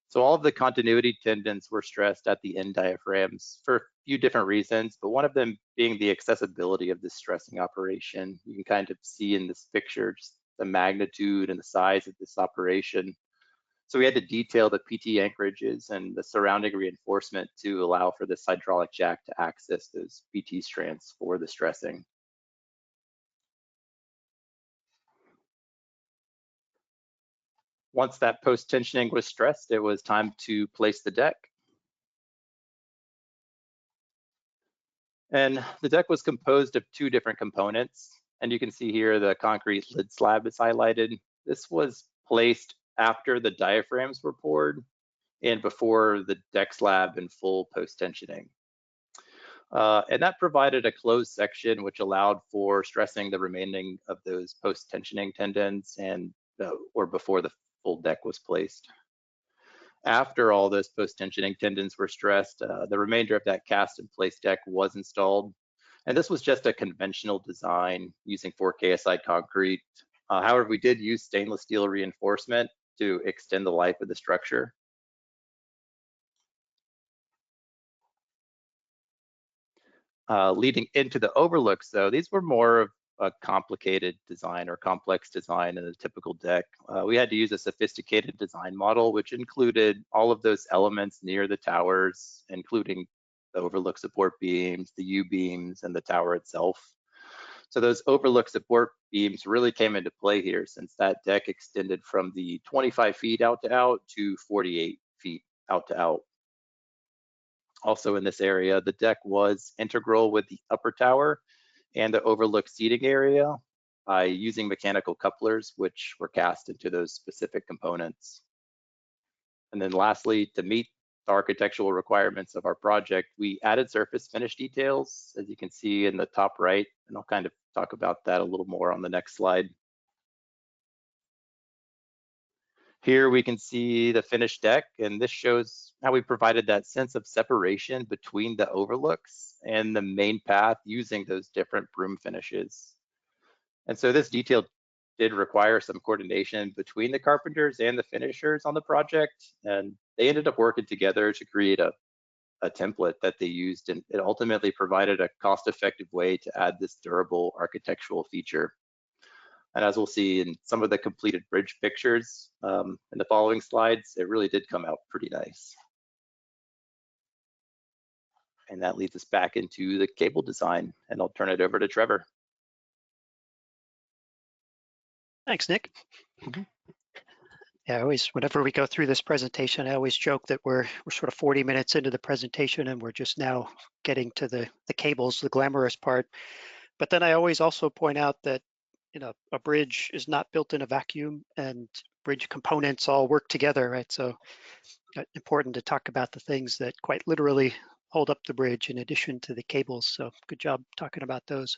So all of the continuity tendons were stressed at the end diaphragms for a few different reasons, but one of them being the accessibility of this stressing operation. You can kind of see in this picture just the magnitude and the size of this operation. So we had to detail the PT anchorages and the surrounding reinforcement to allow for this hydraulic jack to access those PT strands for the stressing. Once that post-tensioning was stressed, it was time to place the deck. And the deck was composed of 2 different components. And you can see here the concrete lid slab is highlighted. This was placed after the diaphragms were poured and before the deck slab in full post-tensioning. And that provided a closed section which allowed for stressing the remaining of those post-tensioning tendons and or before the full deck was placed. After all those post-tensioning tendons were stressed, the remainder of that cast in place deck was installed. And this was just a conventional design using 4 KSI concrete. However, we did use stainless steel reinforcement to extend the life of the structure. Leading into the overlooks, though, these were more of a complicated design or complex design in a typical deck. We had to use a sophisticated design model, which included all of those elements near the towers, including the overlook support beams, the U-beams, and the tower itself. So those overlook support beams really came into play here, since that deck extended from the 25 feet out to 48 feet out to out. Also in this area, the deck was integral with the upper tower and the overlook seating area by using mechanical couplers, which were cast into those specific components. And then lastly, to meet the architectural requirements of our project, we added surface finish details, as you can see in the top right, and I'll kind of talk about that a little more on the next slide. Here we can see the finished deck, and this shows how we provided that sense of separation between the overlooks and the main path using those different broom finishes. And so this detail did require some coordination between the carpenters and the finishers on the project, and they ended up working together to create a template that they used, and it ultimately provided a cost-effective way to add this durable architectural feature. And as we'll see in some of the completed bridge pictures in the following slides, it really did come out pretty nice. And that leads us back into the cable design, and I'll turn it over to Trevor. Thanks, Nick. Yeah, whenever we go through this presentation, I always joke that we're sort of 40 minutes into the presentation and we're just now getting to the cables, the glamorous part. But then I always also point out that, you know, a bridge is not built in a vacuum, and bridge components all work together, right? So important to talk about the things that quite literally hold up the bridge in addition to the cables. So good job talking about those.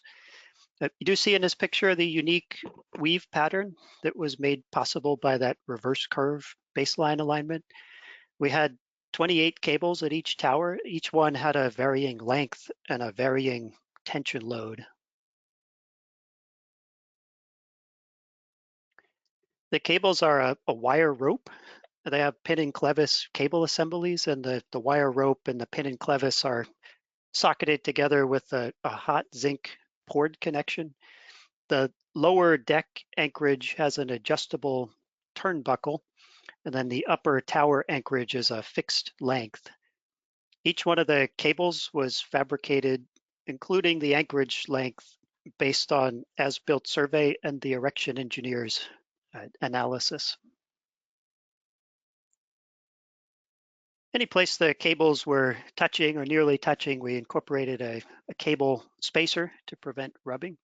You do see in this picture the unique weave pattern that was made possible by that reverse curve baseline alignment. We had 28 cables at each tower. Each one had a varying length and a varying tension load. The cables are a wire rope. They have pin and clevis cable assemblies, and the wire rope and the pin and clevis are socketed together with a hot zinc poured connection. The lower deck anchorage has an adjustable turnbuckle, and then the upper tower anchorage is a fixed length. Each one of the cables was fabricated, including the anchorage length, based on as-built survey and the erection engineer's analysis. Any place the cables were touching or nearly touching, we incorporated a cable spacer to prevent rubbing.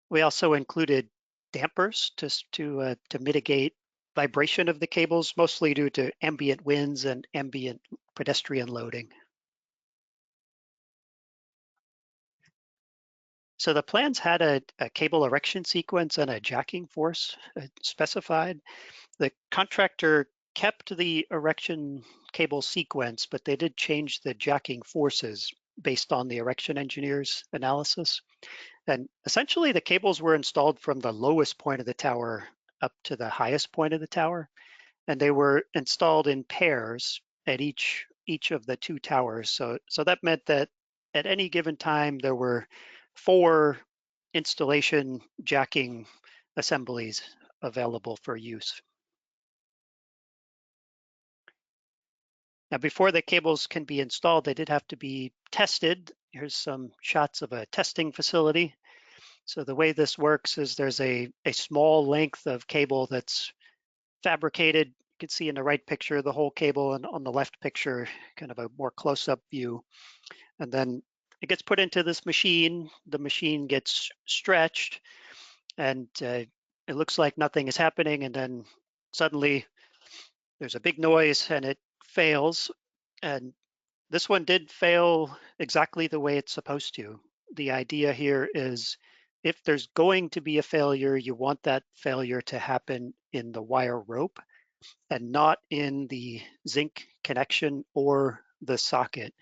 We also included dampers to mitigate vibration of the cables, mostly due to ambient winds and ambient pedestrian loading. So the plans had a cable erection sequence and a jacking force specified. The contractor kept the erection cable sequence, but they did change the jacking forces based on the erection engineer's analysis. And essentially the cables were installed from the lowest point of the tower up to the highest point of the tower. And they were installed in pairs at each of the two towers. So that meant that at any given time, there were 4 installation jacking assemblies available for use. Now, before the cables can be installed, they did have to be tested. Here's some shots of a testing facility. So the way this works is there's a small length of cable that's fabricated. You can see in the right picture the whole cable, and on the left picture, kind of a more close-up view. And then it gets put into this machine. The machine gets stretched, and it looks like nothing is happening. And then suddenly there's a big noise and it fails. And this one did fail exactly the way it's supposed to. The idea here is if there's going to be a failure, you want that failure to happen in the wire rope and not in the zinc connection or the socket.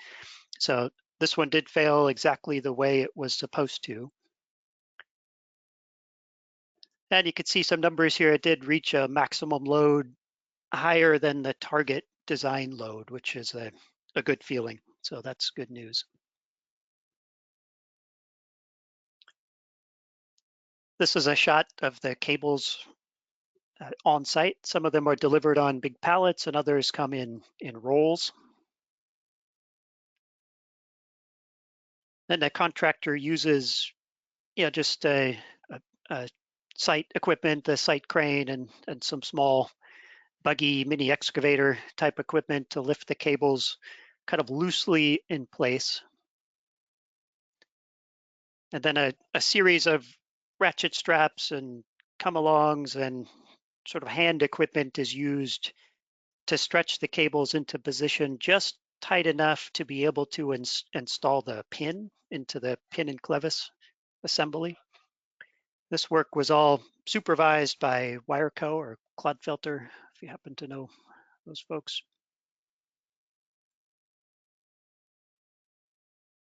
So this one did fail exactly the way it was supposed to. And you can see some numbers here. It did reach a maximum load higher than the target design load, which is a good feeling. So that's good news. This is a shot of the cables on site. Some of them are delivered on big pallets and others come in rolls. Then the contractor uses just a site equipment, the site crane and some small buggy mini excavator type equipment to lift the cables kind of loosely in place. And then a series of ratchet straps and come-alongs and sort of hand equipment is used to stretch the cables into position just tight enough to be able to install the pin into the pin and clevis assembly. This work was all supervised by Wireco or Clodfelter, if you happen to know those folks.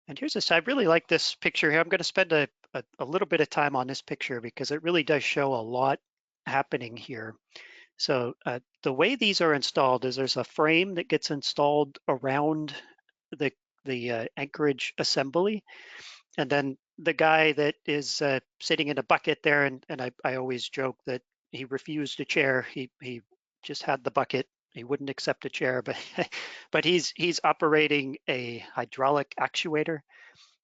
And here's this, I really like this picture here. I'm going to spend a little bit of time on this picture because it really does show a lot happening here. So the way these are installed is there's a frame that gets installed around the anchorage assembly. And then the guy that is sitting in a bucket there, and I always joke that he refused a chair. He just had the bucket. He wouldn't accept a chair, but he's operating a hydraulic actuator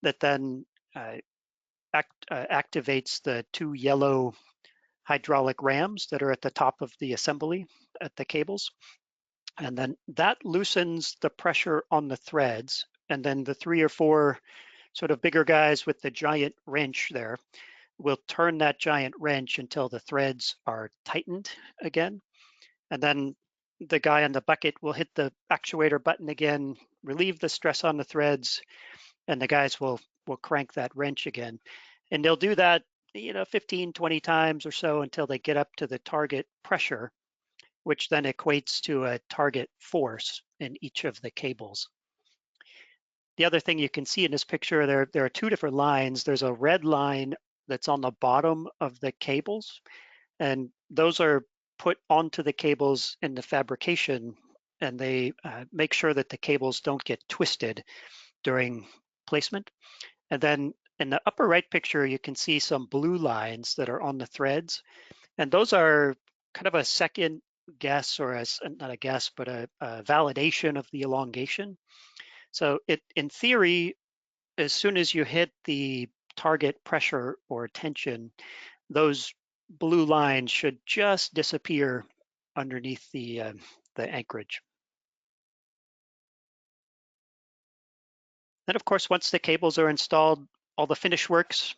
that then activates the two yellow hydraulic rams that are at the top of the assembly at the cables. And then that loosens the pressure on the threads. And then the 3 or 4 sort of bigger guys with the giant wrench there will turn that giant wrench until the threads are tightened again. And then the guy on the bucket will hit the actuator button again, relieve the stress on the threads, and the guys will crank that wrench again. And they'll do that 15, 20 times or so until they get up to the target pressure, which then equates to a target force in each of the cables. The other thing you can see in this picture, there are 2 different lines. There's a red line that's on the bottom of the cables, and those are put onto the cables in the fabrication, and they make sure that the cables don't get twisted during placement. And then in the upper right picture, you can see some blue lines that are on the threads, and those are kind of a second guess, or not a guess, but a validation of the elongation. So in theory, as soon as you hit the target pressure or tension, those blue lines should just disappear underneath the anchorage. Then, of course, once the cables are installed, all the finish works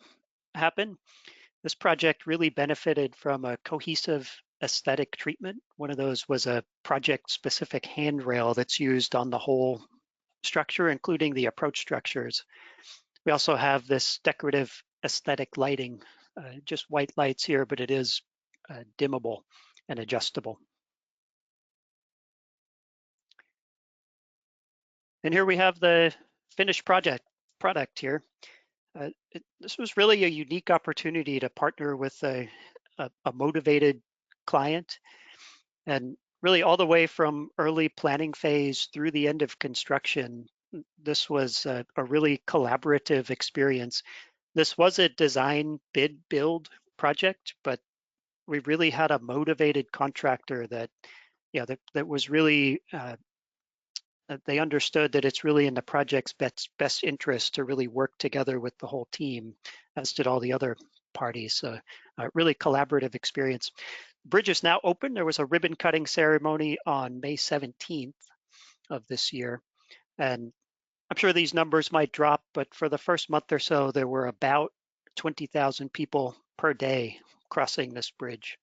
happen. This project really benefited from a cohesive aesthetic treatment. One of those was a project-specific handrail that's used on the whole structure, including the approach structures. We also have this decorative aesthetic lighting, just white lights here, but it is dimmable and adjustable. And here we have the finished product here. This was really a unique opportunity to partner with a motivated client, and really all the way from early planning phase through the end of construction. This was a really collaborative experience. This was a design bid build project, but we really had a motivated contractor that was really they understood that it's really in the project's best interest to really work together with the whole team, as did all the other parties. So a really collaborative experience. Bridge is now open. There was a ribbon cutting ceremony on May 17th of this year. And I'm sure these numbers might drop, but for the first month or so, there were about 20,000 people per day crossing this bridge.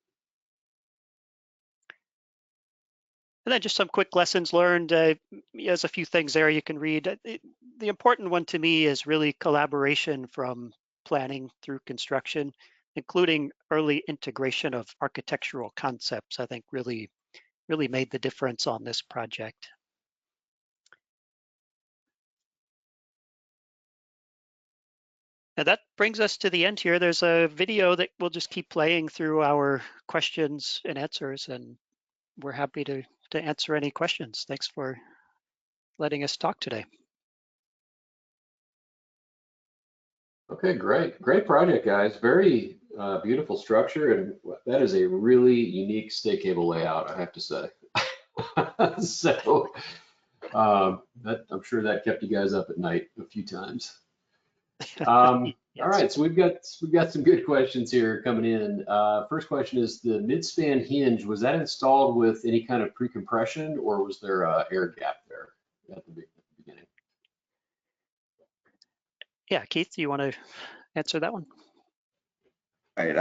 And then just some quick lessons learned. There's a few things there you can read. The important one to me is really collaboration from planning through construction, including early integration of architectural concepts, I think really made the difference on this project. Now that brings us to the end here. There's a video that we'll just keep playing through our questions and answers, and we're happy to answer any questions. Thanks for letting us talk today. Okay, great project, guys. Very beautiful structure, and that is a really unique stay cable layout, I have to say. So I'm sure that kept you guys up at night a few times. Yes. All right, so we've got some good questions here coming in. First question is, the mid-span hinge, was that installed with any kind of pre-compression, or was there a air gap there at the beginning? Yeah, Keith, do you want to answer that one? Right.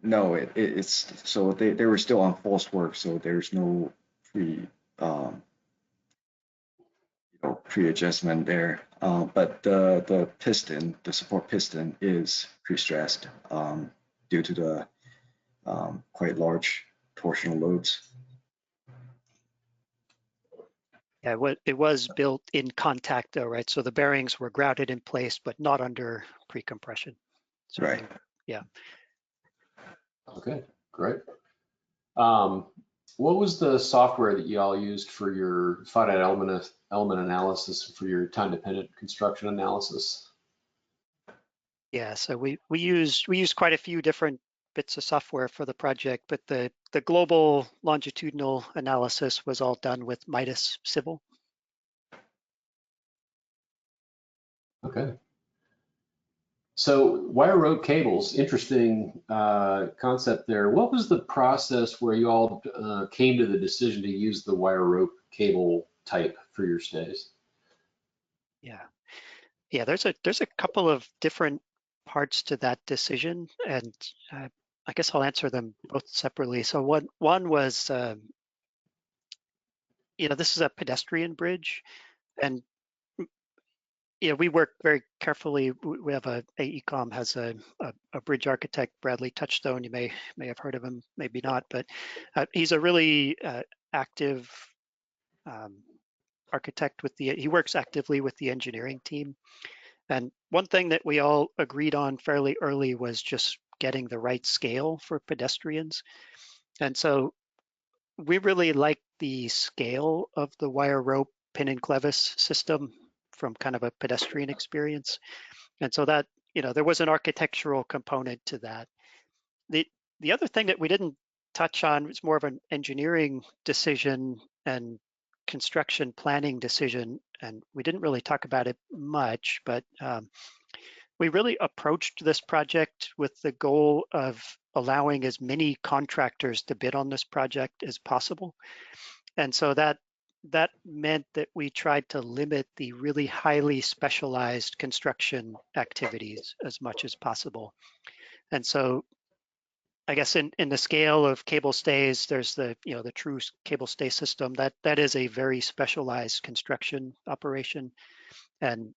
No, it's so they were still on false work, so there's no um, pre-adjustment there. But the piston, the support piston, is pre-stressed due to the quite large torsional loads. Yeah, it was built in contact though, right? So the bearings were grouted in place, but not under pre-compression. So Right. yeah. Okay, great. What was the software that you all used for your finite element analysis, for your time-dependent construction analysis? Yeah, so we used quite a few different bits of software for the project, but the global longitudinal analysis was all done with Midas Civil. Okay. So wire rope cables, interesting concept there. What was the process where you all came to the decision to use the wire rope cable type for your stays? Yeah, there's a couple of different parts to that decision, and I guess I'll answer them both separately. So one was, this is a pedestrian bridge, and we work very carefully. We have AECOM has a bridge architect, Bradley Touchstone. You may have heard of him, maybe not, but he's a really active architect he works actively with the engineering team. And one thing that we all agreed on fairly early was just getting the right scale for pedestrians. And so we really liked the scale of the wire rope pin and clevis system from kind of a pedestrian experience. And so that, there was an architectural component to that. The other thing that we didn't touch on was more of an engineering decision and construction planning decision, and we didn't really talk about it much, but we really approached this project with the goal of allowing as many contractors to bid on this project as possible. And so that meant that we tried to limit the really highly specialized construction activities as much as possible. And so I guess in the scale of cable stays, there's the true cable stay system that is a very specialized construction operation, and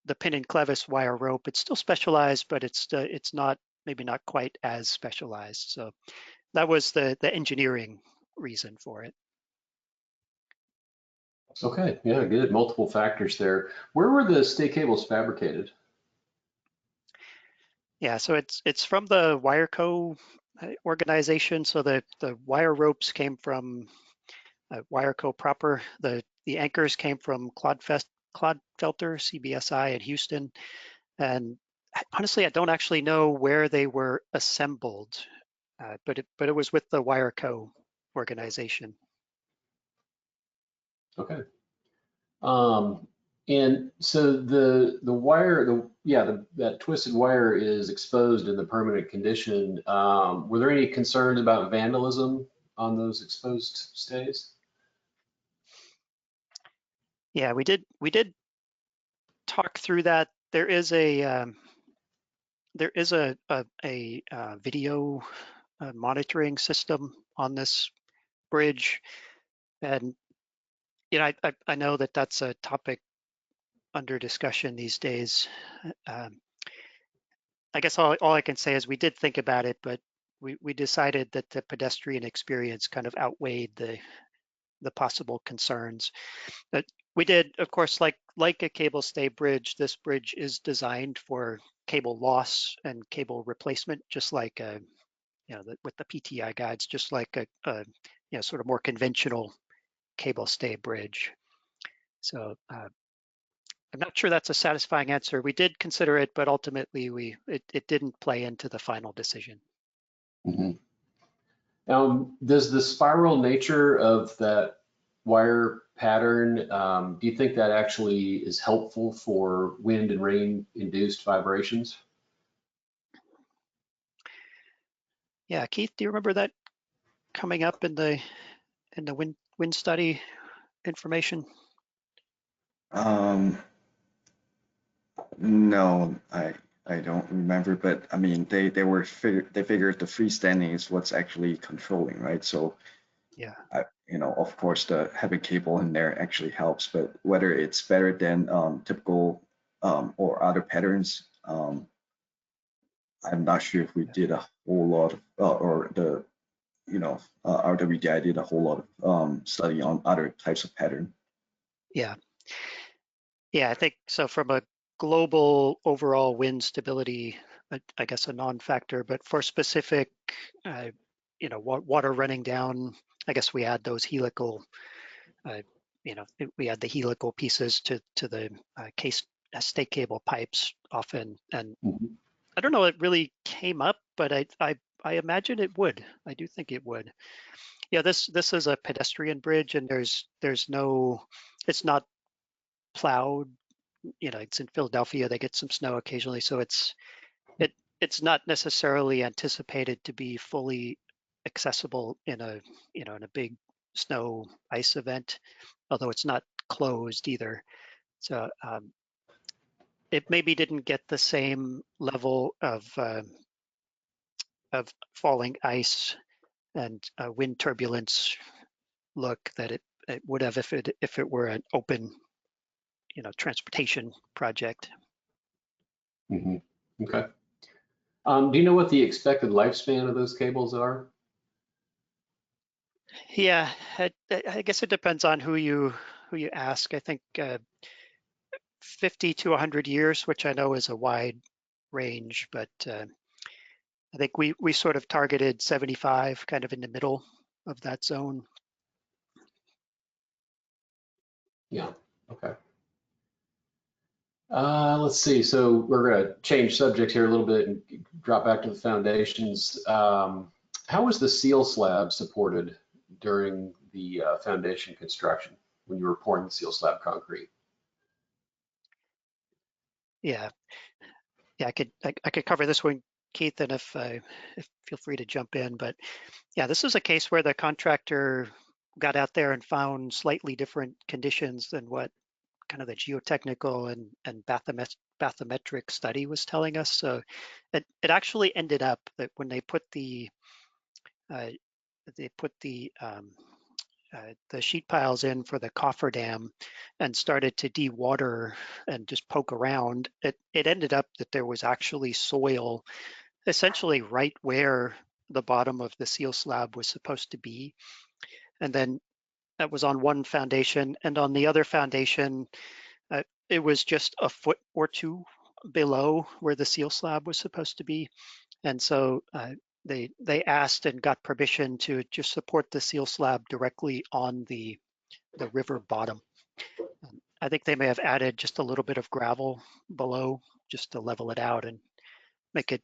the pin and clevis wire rope, it's still specialized, but it's not, maybe not quite as specialized. So that was the engineering reason for it. Okay, yeah, good. Multiple factors there. Where were the stay cables fabricated? Yeah, so it's from the WireCo organization. So the wire ropes came from WireCo proper. The anchors came from Clodfelter CBSI at Houston. And honestly, I don't actually know where they were assembled, but it was with the WireCo organization. Okay. And so the wire, that twisted wire is exposed in the permanent condition. Were there any concerns about vandalism on those exposed stays? Yeah, we did talk through that. There is a video monitoring system on this bridge, and I know that that's a topic under discussion these days. I guess all I can say is we did think about it, but we decided that the pedestrian experience kind of outweighed the possible concerns. But we did, of course, like a cable stay bridge, this bridge is designed for cable loss and cable replacement, just like with the PTI guides, just like a sort of more conventional cable stay bridge. So I'm not sure that's a satisfying answer. We did consider it, but ultimately it didn't play into the final decision. Mhm. Does the spiral nature of that wire pattern, do you think that actually is helpful for wind and rain induced vibrations? Yeah, Keith, do you remember that coming up in the wind study information? No, I don't remember, but I mean they figured the freestanding is what's actually controlling, right? So Yeah. of course the having cable in there actually helps, but whether it's better than typical or other patterns, I'm not sure if we did a whole lot of or the RWDI did a whole lot of study on other types of pattern. Yeah. Yeah, I think so. From a global overall wind stability, I guess a non-factor, but for specific, water running down, I guess we add those helical, we add the helical pieces to the case stake cable pipes often, and Mhm. I don't know, it really came up, but I imagine it would. I do think it would. Yeah, this is a pedestrian bridge, and there's no, it's not plowed. It's in Philadelphia. They get some snow occasionally, so it's not necessarily anticipated to be fully accessible in a big snow ice event, although it's not closed either. So it maybe didn't get the same level of falling ice and wind turbulence look that it would have if it were an open transportation project. Mhm. Okay. Do you know what the expected lifespan of those cables are? Yeah, I guess it depends on who you ask. I think 50 to 100 years, which I know is a wide range, but I think we sort of targeted 75, kind of in the middle of that zone. Yeah. Okay. Let's see. So we're going to change subject here a little bit and drop back to the foundations. How was the seal slab supported during the foundation construction when you were pouring the seal slab concrete? Yeah, I could cover this one, Keith, and if feel free to jump in. But yeah, this is a case where the contractor got out there and found slightly different conditions than what kind of the geotechnical and bathymetric study was telling us. So it actually ended up that when they put the sheet piles in for the cofferdam and started to dewater and just poke around, it ended up that there was actually soil essentially right where the bottom of the seal slab was supposed to be. And then that was on one foundation, and on the other foundation, it was just a foot or two below where the seal slab was supposed to be. And so they asked and got permission to just support the seal slab directly on the river bottom. I think they may have added just a little bit of gravel below just to level it out and make it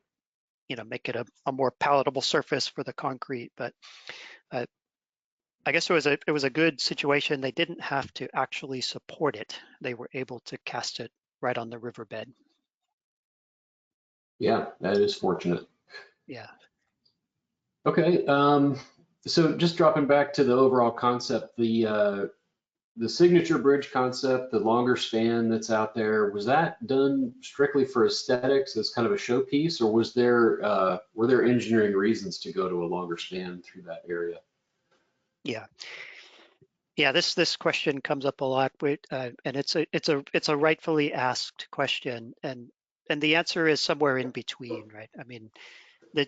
a more palatable surface for the concrete. But I guess it was a good situation. They didn't have to actually support it. They were able to cast it right on the riverbed. Yeah, that is fortunate. Yeah. Okay. So just dropping back to the overall concept, the signature bridge concept, the longer span that's out there, was that done strictly for aesthetics as kind of a showpiece, or were there engineering reasons to go to a longer span through that area? Yeah, this question comes up a lot, and it's a rightfully asked question, and the answer is somewhere in between, right? I mean, the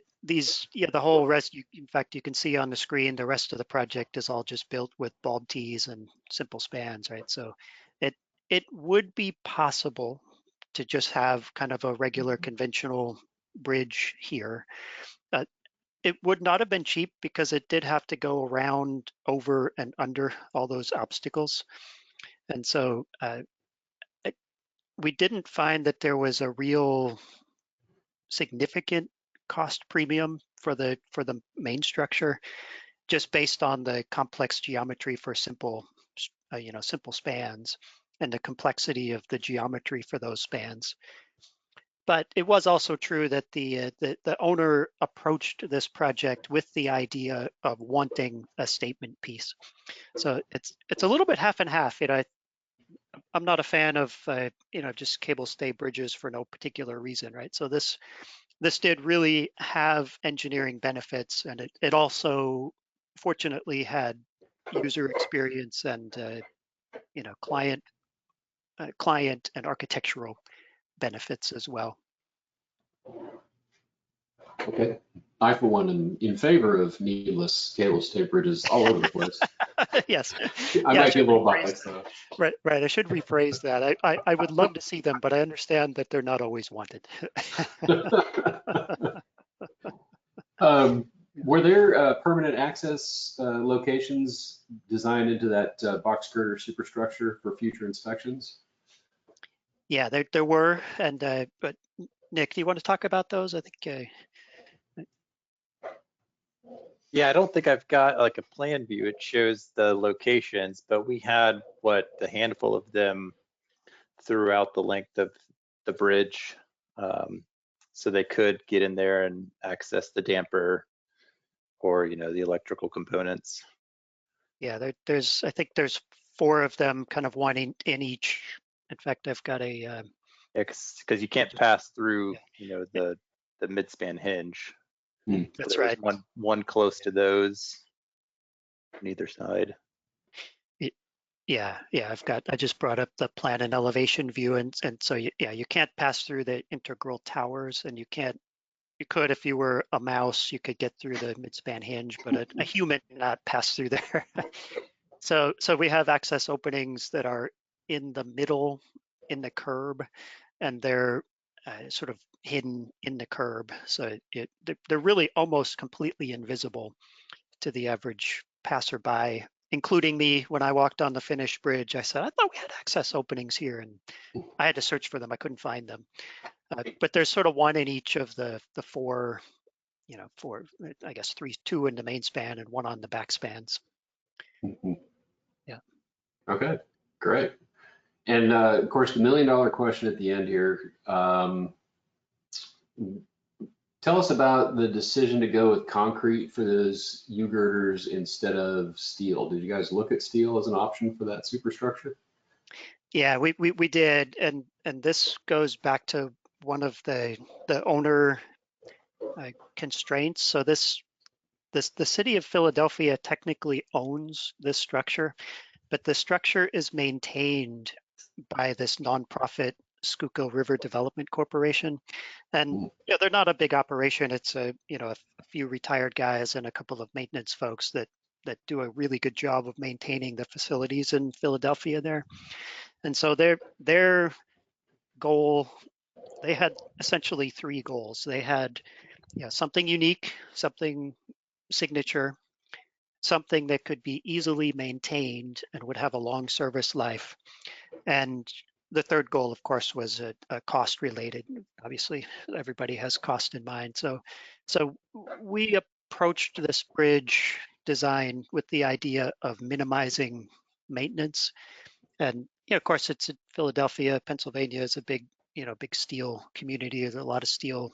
whole rest. In fact, you can see on the screen the rest of the project is all just built with bulb tees and simple spans, right? So, it would be possible to just have kind of a regular conventional bridge here. It would not have been cheap because it did have to go around, over, and under all those obstacles. And so we didn't find that there was a real significant cost premium for the main structure, just based on the complex geometry for simple simple spans and the complexity of the geometry for those spans. But it was also true that the owner approached this project with the idea of wanting a statement piece. So it's a little bit half and half. I'm not a fan of just cable stay bridges for no particular reason, right? So this did really have engineering benefits, and it also fortunately had user experience and client and architectural benefits as well. Okay. I, for one, am in favor of needless cable stay bridges all over the place. Yes. I might be a little biased, though. Right. I should rephrase that. I would love to see them, but I understand that they're not always wanted. Were there permanent access locations designed into that box girder superstructure for future inspections? Yeah, there were, and but Nick, do you want to talk about those? I think. Yeah, I don't think I've got like a plan view. It shows the locations, but we had a handful of them throughout the length of the bridge, so they could get in there and access the damper or the electrical components. Yeah, I think there's 4 of them, kind of one in each. In fact, I've got a. Because you can't pass through, the midspan hinge. So That's there was right. one close to those on either side. Yeah, I just brought up the plan and elevation view, and so you can't pass through the integral towers, and you could, if you were a mouse, you could get through the midspan hinge, but a human cannot pass through there. So we have access openings that are in the middle, in the curb, and they're sort of hidden in the curb. So they're really almost completely invisible to the average passerby, including me. When I walked on the finished bridge, I said, I thought we had access openings here, and I had to search for them. I couldn't find them. But there's sort of one in each of the 4, 4, I guess 2 in the main span and 1 on the back spans. Yeah. Okay, great. And of course, the $1 million question at the end here. Tell us about the decision to go with concrete for those U-girders instead of steel. Did you guys look at steel as an option for that superstructure? Yeah, we did, and this goes back to one of the owner constraints. So the city of Philadelphia technically owns this structure, but the structure is maintained by this nonprofit Schuylkill River Development Corporation, and they're not a big operation. It's a few retired guys and a couple of maintenance folks that do a really good job of maintaining the facilities in Philadelphia there. And so their goal, they had essentially 3 goals. They had something unique, something signature, something that could be easily maintained and would have a long service life. And the third goal, of course, was a cost related. Obviously, everybody has cost in mind. So we approached this bridge design with the idea of minimizing maintenance. And of course, it's in Philadelphia. Pennsylvania is a big steel community. There's a lot of steel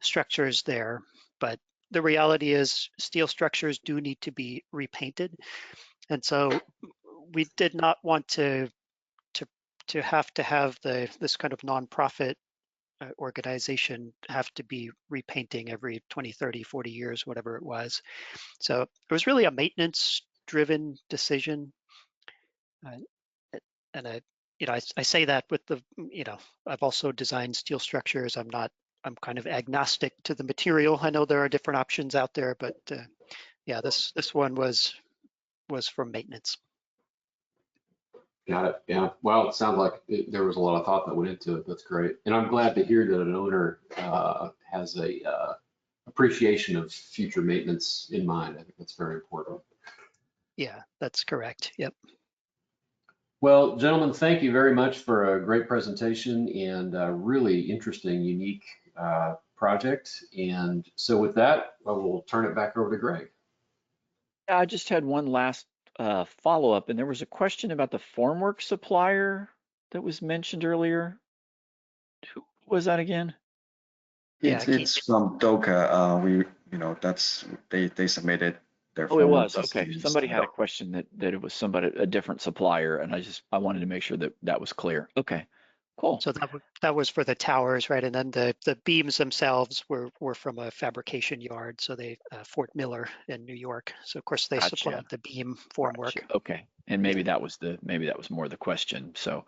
structures there, but the reality is steel structures do need to be repainted. And so we did not want to have this kind of nonprofit organization have to be repainting every 20, 30, 40 years, whatever it was. So it was really a maintenance driven decision. And I say that with the, I've also designed steel structures. I'm kind of agnostic to the material. I know there are different options out there, but yeah, this one was for maintenance. Got it. Yeah. Well, it sounds like there was a lot of thought that went into it. That's great. And I'm glad to hear that an owner has a appreciation of future maintenance in mind. I think that's very important. Yeah, that's correct. Yep. Well, gentlemen, thank you very much for a great presentation and a really interesting, unique project. And so with that, I will turn it back over to Greg. I just had one last follow-up, and there was a question about the formwork supplier that was mentioned earlier. Who was that again? Yeah, It's from DOCA. That's they submitted their Oh, it formal was. Okay. decisions. Somebody had a question that it was somebody, a different supplier, and I wanted to make sure that that was clear. Okay, cool. So that was for the towers, right? And then the beams themselves were from a fabrication yard. So they Fort Miller in New York. So of course they Gotcha. supplied the beam formwork. Gotcha. Okay. And maybe that was more the question. So,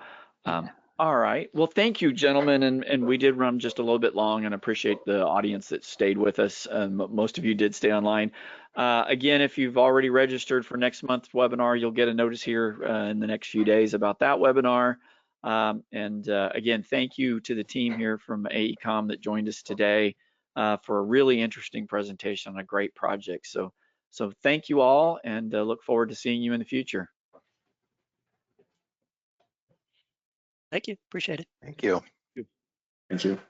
all right. Well, thank you, gentlemen. And we did run just a little bit long, and appreciate the audience that stayed with us. Most of you did stay online. Again, if you've already registered for next month's webinar, you'll get a notice here in the next few days about that webinar. Again, thank you to the team here from AECOM that joined us today for a really interesting presentation on a great project. So thank you all, and look forward to seeing you in the future. Thank you. Appreciate it. Thank you. Thank you.